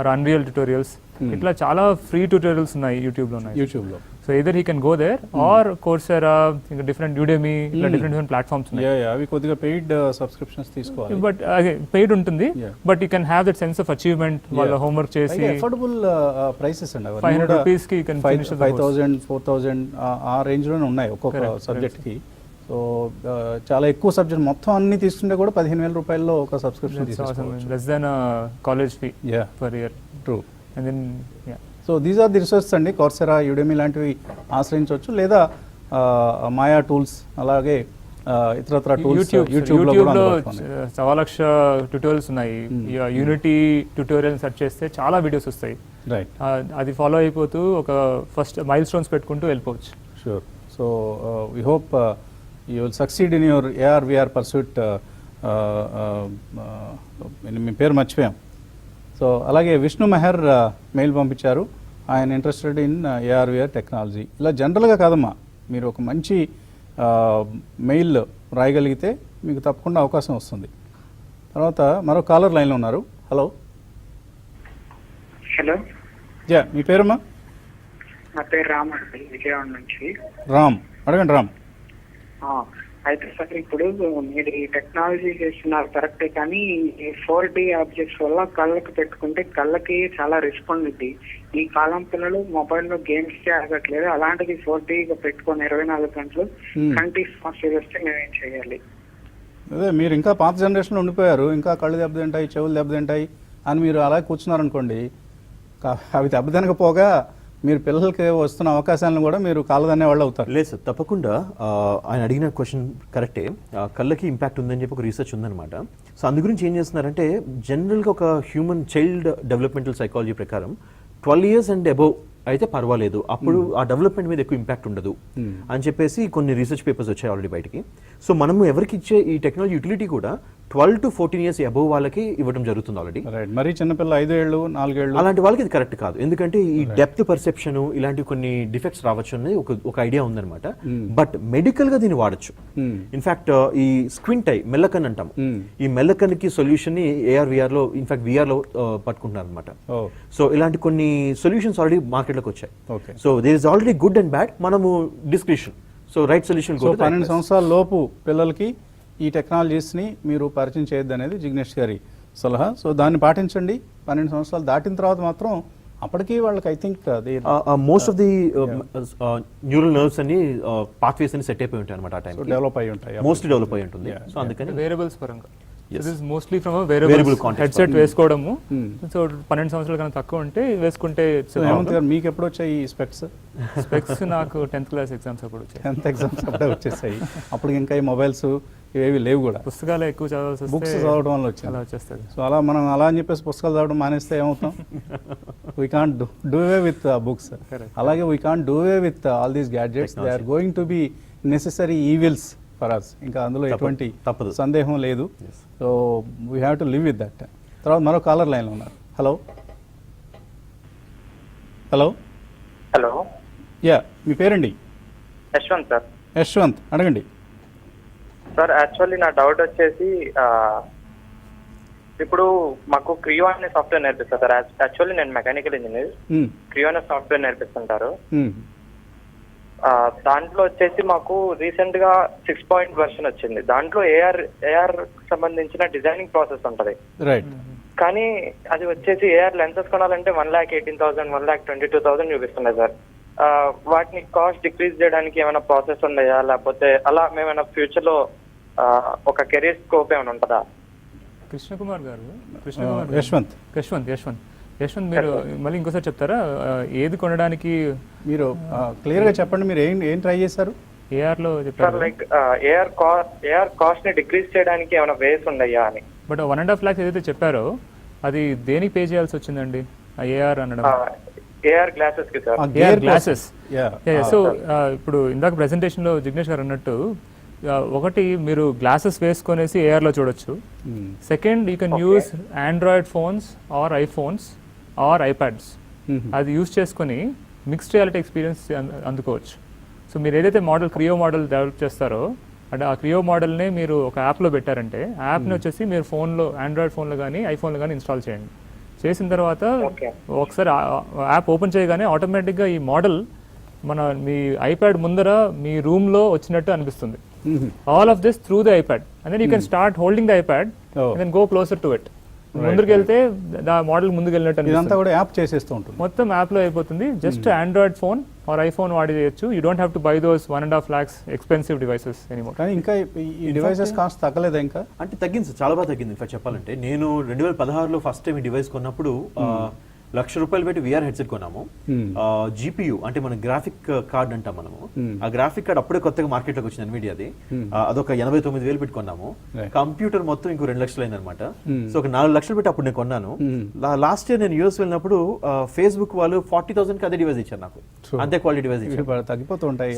or Unreal tutorials, ఇట్లా చాలా ఫ్రీ ట్యూటోరియల్స్ ఉన్నాయి యూట్యూబ్లో. So either he can go there or Coursera, ఇంకా డిఫరెంట్ Udemy, ఇట్లా different platforms ఉన్నాయి. అవి కొద్దిగా పెయిడ్ సబ్స్క్రిప్షన్స్ తీసుకోవాలి. బట్ పెయిడ్ ఉంటుంది, but you can have that sense of achievement. వాళ్ళ హోంవర్క్ చేసి అఫోర్డబుల్ ప్రైసెస్ అండి. 500 రూపీస్ కి 5,000 4,000 ఆ రేంజ్ లోనే ఉన్నాయి ఒక్కొక్క సబ్జెక్ట్ కి. సో చాలా ఎక్కువ సబ్జెక్ట్ మొత్తం అన్ని తీసుకుంటే కూడా 15,000 రూపాయల్లో ఒక సబ్స్క్రిప్షన్ తీసుకోవచ్చు. Less than college fee per year. True. And then so these are the resources అండి. Coursera, Udemy లాంటివి ఆశ్రయించవచ్చు, లేదా మాయా టూల్స్, అలాగే ఇతరత్ర టూల్స్ యూట్యూబ్లో సవా లక్ష ట్యూటోరియల్స్ ఉన్నాయి. యూనిటీ ట్యూటోరియల్ సెర్చ్ చేస్తే చాలా వీడియోస్ వస్తాయి. రైట్. అది ఫాలో అయిపోతూ ఒక ఫస్ట్ మైల్ స్టోన్స్ పెట్టుకుంటూ వెళ్ళిపోవచ్చు. Sure. So we hope you will succeed in your AR/VR pursuit. మీ పేరు మర్చిపోయాం. సో అలాగే విష్ణు మెహర్ మెయిల్ పంపించారు. ఆయన ఇంట్రెస్టెడ్ ఇన్ AR/VR టెక్నాలజీ. ఇలా జనరల్గా కాదమ్మా, మీరు ఒక మంచి మెయిల్ రాయగలిగితే మీకు తప్పకుండా అవకాశం వస్తుంది. తర్వాత మరో కాలర్ లైన్లో ఉన్నారు. హలో. మీ పేరమ్మా? నా పేరు రామ్ అండి, విజయవాడ నుంచి. రామ్, అడగండి రామ్. అయితే సార్, ఇప్పుడు మీరు ఈ టెక్నాలజీ చేస్తున్నారు కరెక్టే, కానీ ఈ 4D ఆబ్జెక్ట్స్ వల్ల కళ్ళకి పెట్టుకుంటే కళ్ళకి చాలా రిస్క్ ఉంది. ఈ కాలం పిల్లలు మొబైల్లో గేమ్స్ ఆడట్లేదు, అలాంటిది 4D పెట్టుకొని 24 గంటలు కంటి సమస్య వస్తే మేమేం చేయాలి? అదే, మీరు ఇంకా పాత జనరేషన్లో ఉండిపోయారు. ఇంకా కళ్ళు దెబ్బతింటాయి, చెవులు దెబ్బతింటాయి అని మీరు అలా కూర్చున్నారనుకోండి, అవి దెబ్బతినకపోగా మీరు పిల్లలకి వస్తున్న అవకాశాలను కూడా మీరు కాలదనే వాళ్ళు అవుతారు. లేదు సార్, తప్పకుండా ఆయన అడిగిన క్వశ్చన్ కరెక్టే. కళ్ళకి ఇంపాక్ట్ ఉందని చెప్పి ఒక రీసెర్చ్ ఉందన్నమాట. సో అందు గురించి ఏం చేస్తున్నారంటే, జనరల్గా ఒక హ్యూమన్ చైల్డ్ డెవలప్మెంటల్ సైకాలజీ ప్రకారం 12 years అండ్ అబోవ్ అయితే పర్వాలేదు, అప్పుడు ఆ డెవలప్మెంట్ మీద ఎక్కువ ఇంపాక్ట్ ఉండదు అని చెప్పేసి కొన్ని రీసెర్చ్ పేపర్స్ వచ్చాయి ఆల్రెడీ బయటికి. సో మనము ఎవరికి ఇచ్చే ఈ టెక్నాలజీ యూటిలిటీ కూడా 12 to 14 ఇయర్స్ అబోవ్ వాళ్ళకి ఇవ్వడం జరుగుతుంది ఆల్రెడీ. రైట్, మరి చిన్నపిల్ల 5 ఏళ్ళు 4 ఏళ్ళు అలాంటి వాళ్ళకి ఇది కరెక్ట్ కాదు, ఎందుకంటే ఈ డెప్త్ పర్సెప్షన్ ఇలాంటి కొన్ని డిఫెక్ట్స్ రావచ్చు అనేది ఒక ఐడియా ఉందన్నమాట. బట్ మెడికల్ గా దీన్ని వాడచ్చు. ఇన్ఫాక్ట్ ఈ స్క్వింట్ ఐ మెల్లకన్ అంటాం, ఈ మెల్లకన్కి సొల్యూషన్ ని ఏఆర్ విఆర్ లో ఇన్ఫాక్ట్ విఆర్ లో పట్టుకుంటున్నారు అనమాట. సో ఇలాంటి కొన్ని సొల్యూషన్స్ ఆల్రెడీ మార్కెట్ లోకి వచ్చాయి. So there is already good and bad, మనము description. So right solution. So 12 సంవత్సరాల లోపు పిల్లలకి ఈ టెక్నాలజీస్ని మీరు పరిచయం చేయొద్దు అనేది జిగ్నేష్ గారి సలహా. సో దాన్ని పాటించండి. 12 సంవత్సరాలు దాటిన తర్వాత మాత్రం అప్పటికి వాళ్ళకి I think most of the neural nerves అన్ని పాత్వేస్ అని సెట్ అయిపోయి ఉంటాయి అనమాట. ఆ టైం డెవలప్ అయి ఉంటాయి, మోస్ట్లీ డెవలప్ అయి ఉంటుంది. సో అందుకని వేరియబుల్స్ పరంగా Yes. This mostly from Wearable variable context. Headset వేసుకోవడము. సో 12 సంవత్సరాల కన్నా తక్కువ ఉంటే వేసుకుంటే హేమంత్ గారు మీకు ఎప్పుడు వచ్చాయి ఈ స్పెక్స్? స్పెక్స్ నాకు 10th క్లాస్ ఎగ్జామ్స్ అప్పుడు వచ్చాయి. 10th ఎగ్జామ్స్ అప్పుడే వచ్చేసాయి. అప్పుడు ఇంకా ఈ మొబైల్స్ ఇవేవి లేవు కూడా. పుస్తకాలు ఎక్కువ చదవాల్సి బుక్స్ చదవడం వల్ల వచ్చింది. అలా వచ్చేస్తుంది. సో అలా మనం అలా అని చెప్పేసి పుస్తకాలు చదవడం మానేస్తే ఏమవుతాం? We can't do away with books. అలాగే we can't do away with all these gadgets. They are going to be necessary evils for us. ఇంకా అందులో ఎటువంటి సందేహం లేదు. So we have to live with that. తర్వాత మరో కాలర్ లైన్లో ఉన్నారు. హలో హలో హలో, యా, మీ పేరండి? యశ్వంత్ సార్. యశ్వంత్, అడగండి. సార్ యాక్చువల్లీ నా డౌట్ వచ్చేసి ఇప్పుడు మాకు క్రియో అనే సాఫ్ట్వేర్ నేర్పిస్తారు సార్. యాక్చువల్లీ నేను మెకానికల్ ఇంజనీర్. క్రియో అనే సాఫ్ట్వేర్ నేర్పిస్తుంటారు. దాంట్లో వచ్చేసి మాకు రీసెంట్ గా 6 వెర్షన్ వచ్చింది. దాంట్లో ఏఆర్ సంబంధించిన డిజైనింగ్ ప్రాసెస్ ఉంటది. రైట్. కానీ అది వచ్చేసి ఏఆర్ లెన్సెస్ కొనాలంటే 1,18,000 1,22,000 చూపిస్తున్నాయి సార్. వాటిని కాస్ట్ డిక్రీజ్ చేయడానికి ఏమైనా ప్రాసెస్ ఉన్నాయా, లేకపోతే అలా మేమైనా ఫ్యూచర్ లో ఒక కెరీర్ స్కోప్ ఏమైనా ఉంటుందా? కృష్ణకుమార్ గారు, యశ్వంత్ యశ్వంత్ మీరు మళ్ళీ ఇంకోసారి చెప్తారా? ఏది కొనడానికి మీరు క్లియర్ గా చెప్పండి. మీరు ఏం ట్రై చేశారు? ఏఆర్ లో సార్ చెప్పారు. లైక్ ఏఆర్ కాస్ట్ ని డిక్రీజ్ చేయడానికి ఏమైనా వేస్ ఉన్నాయా అని. బట్ 1.5 lakhs ఏదైతే చెప్పారో అది దేనికి పే చేయాల్సి వచ్చిందండి? ఏఆర్ అనడం ఏఆర్ గ్లాసెస్ కి సార్. AR glasses. సో ఇప్పుడు ఇందాక ప్రెజెంటేషన్ లో జిగ్నేష్ గారు అన్నట్టు, ఒకటి మీరు గ్లాసెస్ వేసుకొనేసి ఏఆర్ లో చూడొచ్చు. Second, you can use Android phones or iPhones or iPads. అది యూస్ చేసుకొని మిక్స్డ్ రియాలిటీ ఎక్స్పీరియన్స్ అందుకోవచ్చు. సో మీరు ఏదైతే క్రియో మోడల్ డెవలప్ చేస్తారో, అంటే ఆ క్రియో మోడల్ని మీరు ఒక యాప్లో పెట్టారంటే, యాప్ని వచ్చేసి మీరు ఫోన్లో, ఆండ్రాయిడ్ ఫోన్లో కానీ ఐఫోన్లో కానీ ఇన్స్టాల్ చేయండి. చేసిన తర్వాత ఒకసారి యాప్ ఓపెన్ చేయగానే ఆటోమేటిక్గా ఈ మోడల్ మీ ఐప్యాడ్ ముందర మీ రూమ్లో వచ్చినట్టు అనిపిస్తుంది. All of this through the iPad, and then you can start holding the iPad and then go closer to it. ముందుకు వెళ్తే మోడల్ ముందుకు వెళ్ళినట్టు ఇదంతా కూడా యాప్ చేసేస్తూ ఉంటుంది. మొత్తం యాప్ లో అయిపోతుంది. Just Android phone are iPhone వాడి చేయొచ్చు. You don't have to buy those 1.5 lakhs expensive devices anymore. కానీ ఇంకా ఈ డివైసెస్ కాస్ట్ తగ్గలేదా? ఇంకా అంటే తగ్గింది, చాలా బాగా తగ్గింది. ఇన్ఫాక్ట్ చెప్పాలంటే నేను 2016లో ఫస్ట్ టైం ఈ డివైస్ కొన్నప్పుడు ₹1,00,000 పెట్టి విఆర్ హెడ్సెట్ కొన్నాము. జీపీయూ అంటే మన గ్రాఫిక్ కార్డ్ అంటాం మనము. ఆ గ్రాఫిక్ కార్డ్ అప్పుడే కొత్తగా మార్కెట్ లోకి వచ్చింది NVIDIAది. అదొక 89,000 పెట్టి కొన్నాము. కంప్యూటర్ మొత్తం ఇంకో 2 లక్షలు అయింది అనమాట. సో ఒక 4 లక్షలు పెట్టి అప్పుడు నేను కొన్నాను. లాస్ట్ ఇయర్ నేను యూఎస్ వెళ్ళినప్పుడు ఫేస్బుక్ వాళ్ళు 40,000 కి అదే డివైస్ ఇచ్చారు నాకు. అంతే క్వాలిటీ డివైస్ ఇచ్చారు. తగ్గిపోతూ ఉంటాయి.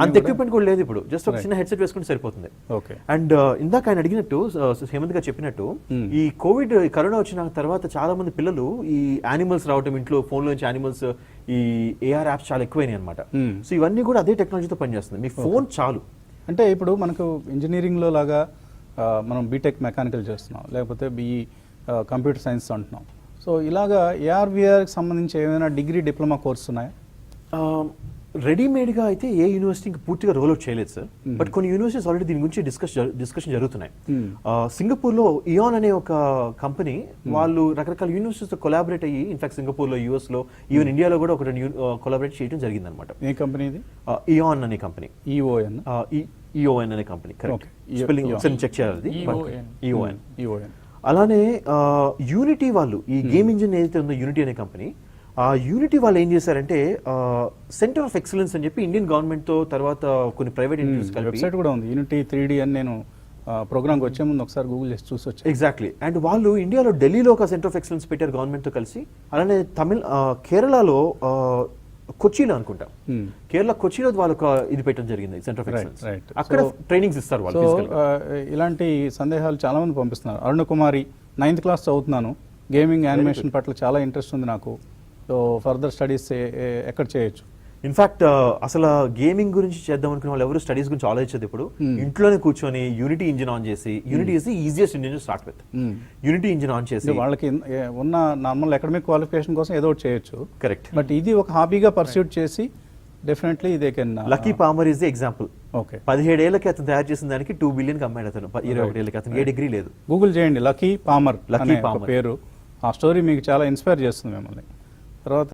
అంత ఎక్విప్మెంట్ కూడా లేదు ఇప్పుడు. జస్ట్ ఒక చిన్న హెడ్సెట్ వేసుకుంటే సరిపోతుంది. అండ్ ఇందాక ఆయన అడిగినట్టు, హేమంత్ గారు చెప్పినట్టు, ఈ కోవిడ్ కరోనా వచ్చిన తర్వాత చాలా మంది పిల్లలు ఈ యానిమల్స్ రావటం, ఇంట్లో ఫోన్ నుంచి యానిమల్స్, ఈ ఏఆర్ యాప్స్ చాలా ఎక్కువైనాయి అనమాట. సో ఇవన్నీ కూడా అదే టెక్నాలజీతో పనిచేస్తుంది. మీ ఫోన్ చాలు. అంటే ఇప్పుడు మనకు ఇంజనీరింగ్లో లాగా మనం బీటెక్ మెకానికల్ చేస్తున్నాం, లేకపోతే BE కంప్యూటర్ సైన్స్ అంటున్నాం. సో ఇలాగా AR/VR సంబంధించి ఏమైనా డిగ్రీ డిప్లొమా కోర్స్ ఉన్నాయా? రెడీమేడ్గా అయితే ఏ యూనివర్సిటీకి పూర్తిగా రోల్ అవుట్ చేయలేదు సార్. బట్ కొన్ని యూనివర్సిటీస్ ఆల్రెడీ దీని గురించి డిస్కషన్ జరుగుతున్నాయి. సింగపూర్లో ఇయాన్ అనే ఒక కంపెనీ, వాళ్ళు రకరకాల యూనివర్సిటీస్తో కొలాబరేట్ అయ్యి, ఇన్ఫాక్ట్ సింగపూర్లో, యూఎస్లో, ఈవెన్ ఇండియాలో కూడా ఒక కొలాబరేట్ చేయడం జరిగింది అనమాట. ఏ కంపెనీ ఇది? ఇయాన్ అనే కంపెనీ. ఈఓఎన్ అనే కంపెనీ. స్పెల్లింగ్ చెక్ చేయాలి. ఈఓఎన్. అలానే యూనిటీ వాళ్ళు, ఈ గేమ్ ఇంజిన్ ఏదైతే ఉందో యూనిటీ అనే కంపెనీ, ఆ యూనిటీ వాళ్ళు ఏం చేశారంటే సెంటర్ ఆఫ్ ఎక్సలెన్స్ అని చెప్పి ఇండియన్ గవర్నమెంట్ తో, తర్వాత కొన్ని ప్రైవేట్ ఇన్స్టిట్యూట్స్ కలిపి వెబ్సైట్ కూడా ఉంది, యూనిటీ 3D అని. నేను ప్రోగ్రామ్కి వచ్చే ముందు ఒకసారి గూగుల్ చేసి చూసి వచ్చాను. ఎగ్జాక్ట్లీ. అండ్ వాళ్ళు ఇండియాలో ఢిల్లీలో ఒక సెంటర్ ఆఫ్ ఎక్సలెన్స్ పెట్టారు గవర్నమెంట్ తో కలిసి. అలానే కేరళలో కొచ్చిలో అనుకుంటా, Hmm. కేరళ కొచ్చిలో వాళ్ళు ఒక ఇది పెట్టడం జరిగింది, సెంటర్ ఆఫ్ ఎక్సలెన్స్. right. అక్కడ So- ట్రైనింగ్స్ ఇస్తారు వాళ్ళు సో physical గా. ఇలాంటి సందేహాలు చాలా మంది పంపిస్తున్నారు. అరుణ కుమారి 9th క్లాస్ చదువుతున్నాను, గేమింగ్ యానిమేషన్ పట్ల చాలా ఇంట్రెస్ట్ ఉంది నాకు, సో ఫర్దర్ స్టడీస్ ఎక్కడ చేయొచ్చు? ఇన్ఫాక్ట్ అసలు గేమింగ్ గురించి చేద్దాం అనుకున్న వాళ్ళు ఎవరు స్టడీస్ గురించి ఆలోచించదు ఇప్పుడు. ఇంట్లోనే కూర్చొని యూనిటీ ఇంజిన్ ఆన్ చేసి, unity is the easiest engine to start with. Unity engine on చేసి వాళ్ళకి ఉన్న నార్మల్ అకాడమిక్ క్వాలిఫికేషన్ కోసం ఏదో ఒకటి చేయొచ్చు, కరెక్ట్. బట్ ఇది ఒక హాబీగా పర్స్యూట్ చేసి definitely they can. Luckey Palmer is the example. Okay, 17 ఏళ్ళకి అతను తయారు చేసిన దానికి 2 బిలియన్ అమ్మాడు అతను. 21 ఏళ్ళకి అతను ఏ డిగ్రీ లేదు. గూగుల్ చేయండి లక్కీ పామర్ Lucky అనే ఒక Palmer. పేరు. ఆ స్టోరీ మీకు చాలా ఇన్స్పైర్ చేస్తుంది మిమ్మల్ని. తర్వాత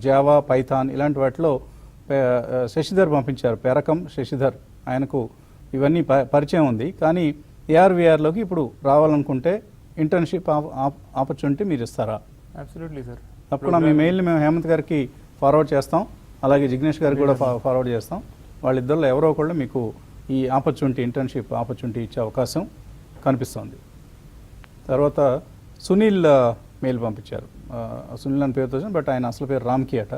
జావా, పైథాన్ ఇలాంటి వాటిలో శశిధర్ పంపించారు, పెరకం శశిధర్. ఆయనకు ఇవన్నీ పరిచయం ఉంది, కానీ ఏఆర్విఆర్లోకి ఇప్పుడు రావాలనుకుంటే ఇంటర్న్షిప్ ఆపర్చునిటీ మీరు ఇస్తారా? Absolutely sir. తప్పకుండా మీ మెయిల్ని మేము హేమంత్ గారికి ఫార్వర్డ్ చేస్తాం, అలాగే జిగ్నేష్ గారికి కూడా ఫార్వర్డ్ చేస్తాం. వాళ్ళిద్దరిలో ఎవరో ఒకళ్ళు మీకు ఈ ఆపర్చునిటీ, ఇంటర్న్షిప్ ఆపర్చునిటీ ఇచ్చే అవకాశం కనిపిస్తోంది. తర్వాత సునీల్ మెయిల్ పంపించారు. సునీల్ అని పేరుతో, బట్ ఆయన అసలు పేరు రామ్కి అట.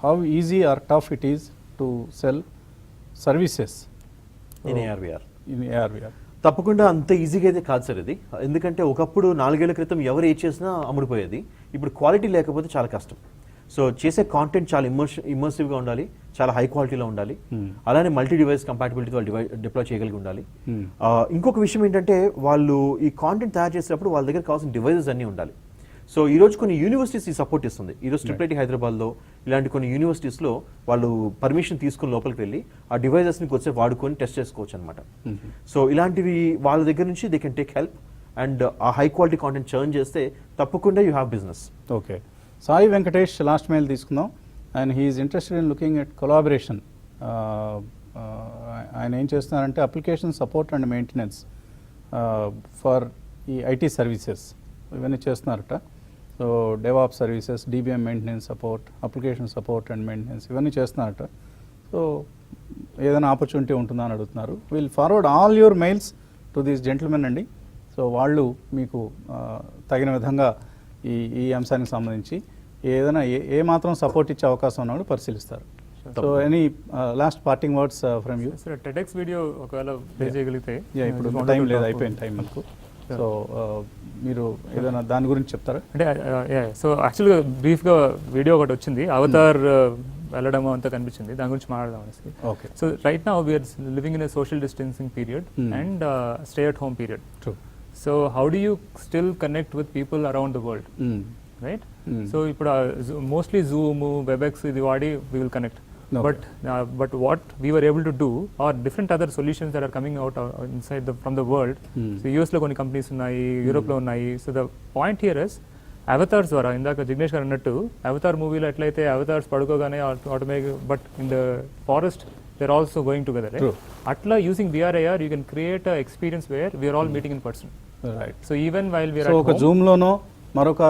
How easy or tough it is to sell services in AR VR? In AR VR తప్పకుండా అంత ఈజీగా అయితే కాదు సార్ ఇది. ఎందుకంటే ఒకప్పుడు 4 ఏళ్ల క్రితం ఎవరు ఏ చేసినా అమ్ముడుపోయేది. ఇప్పుడు క్వాలిటీ లేకపోతే చాలా కష్టం. సో చేసే కాంటెంట్ చాలా ఇమ్మర్సివ్గా ఉండాలి, చాలా హై క్వాలిటీలో ఉండాలి, అలానే మల్టీ డివైస్ కంపాటబిలిటీ వాళ్ళు డిప్లాయ్ చేయగలిగి ఉండాలి. ఇంకొక విషయం ఏంటంటే వాళ్ళు ఈ కాంటెంట్ తయారు చేసేటప్పుడు వాళ్ళ దగ్గర కావాల్సిన డివైజెస్ అన్నీ ఉండాలి. సో ఈ రోజు కొన్ని యూనివర్సిటీస్ ఈ సపోర్ట్ ఇస్తుంది. ఈరోజు ట్రిపుల్ హైదరాబాద్లో ఇలాంటి కొన్ని యూనివర్సిటీస్లో వాళ్ళు పర్మిషన్ తీసుకుని లోపలికి వెళ్ళి ఆ డివైజెస్ని కొంచెం వాడుకొని టెస్ట్ చేసుకోవచ్చు అనమాట. సో ఇలాంటివి వాళ్ళ దగ్గర నుంచి they can take help and ఆ హై క్వాలిటీ కాంటెంట్ చర్న్ చేస్తే తప్పకుండా you have business. Okay, Sai Venkatesh last mail తీసుకుందాం. And he is interested in looking at collaboration. ఆయన ఏం చేస్తున్నారంటే application support and maintenance for ఈ ఐటీ సర్వీసెస్ ఇవన్నీ చేస్తున్నారట. So DevOps services, DBM maintenance support, application support and maintenance ఇవన్నీ చేస్తున్నారట. సో ఏదైనా ఆపర్చునిటీ ఉంటుందా అని అడుగుతున్నారు. Will forward all your mails to these gentlemen అండి. సో వాళ్ళు మీకు తగిన విధంగా ఈ అంశానికి సంబంధించి ఏదైనా ఏ మాత్రం సపోర్ట్ ఇచ్చే అవకాశం ఉన్నాడు పరిశీలిస్తారు. So any last parting words from you? Sir TEDx video ఒకవేళ ప్లే చేయగలిగితే. ఇప్పుడు టైం లేదు, అయిపోయింది టైం మనకు. సో మీరు ఏదైనా దాని గురించి చెప్తారా? అంటే సో యాక్చువల్గా బ్రీఫ్గా వీడియో ఒకటి వచ్చింది, అవతార్ వెళ్ళడం అంతా కనిపించింది, దాని గురించి మాట్లాడదాం అనేసి. Okay, so right now we're living in a social distancing period and stay at home period. True. So how do you still connect with people around the world, right? So ఇప్పుడు mostly Zoom, Webex ఇది వాడి we will connect. But what we were able to do are different other solutions that are coming out inside from the world. So US లో కొన్ని companies ఉన్నాయి, Europe లో ఉన్నాయి. So the point here is avatars ద్వారా, ఇందాక జిగ్నేష్ గారు అన్నట్టు Avatar మూవీలో ఎట్లయితే అవతార్స్ పడుకోగానే automatic but in the forest they are also going together, అట్లా using VRAR you can create a experience where we're all meeting in person. Right. So even while we're so ఒక జూమ్లోనో మరొక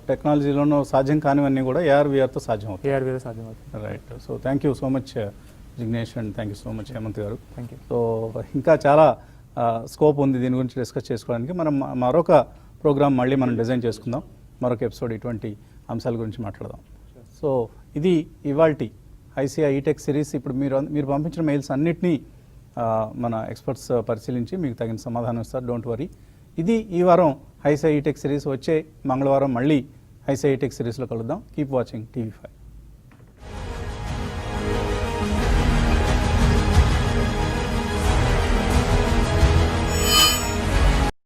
టెక్నాలజీలోనో సాధ్యం కానివన్నీ కూడా ఏఆర్విఆర్తో సాధ్యం అవుతాయి. AR సాధ్యమవుతుంది. Right. So thank you so much Jignesh and thank you so much Hemanth గారు. Thank you. So ఇంకా చాలా స్కోప్ ఉంది దీని గురించి డిస్కస్ చేసుకోవడానికి. మనం మరొక ప్రోగ్రామ్ మళ్ళీ మనం డిజైన్ చేసుకుందాం, మరొక ఎపిసోడ్ ఇటువంటి అంశాల గురించి మాట్లాడదాం. సో ఇది ఇవాల్టి ఐసిఐ ఈటెక్ సిరీస్. ఇప్పుడు మీరు పంపించిన మెయిల్స్ అన్నిటినీ మన ఎక్స్పర్ట్స్ పరిశీలించి మీకు తగిన సమాధానం ఇస్తారు, డోంట్ వరీ. ఇది ఈ వారం ఐసిఐ ఈటెక్ సిరీస్. వచ్చే మంగళవారం మళ్ళీ ఐసిఐ ఈటెక్ సిరీస్లో కలుద్దాం. Keep watching TV5.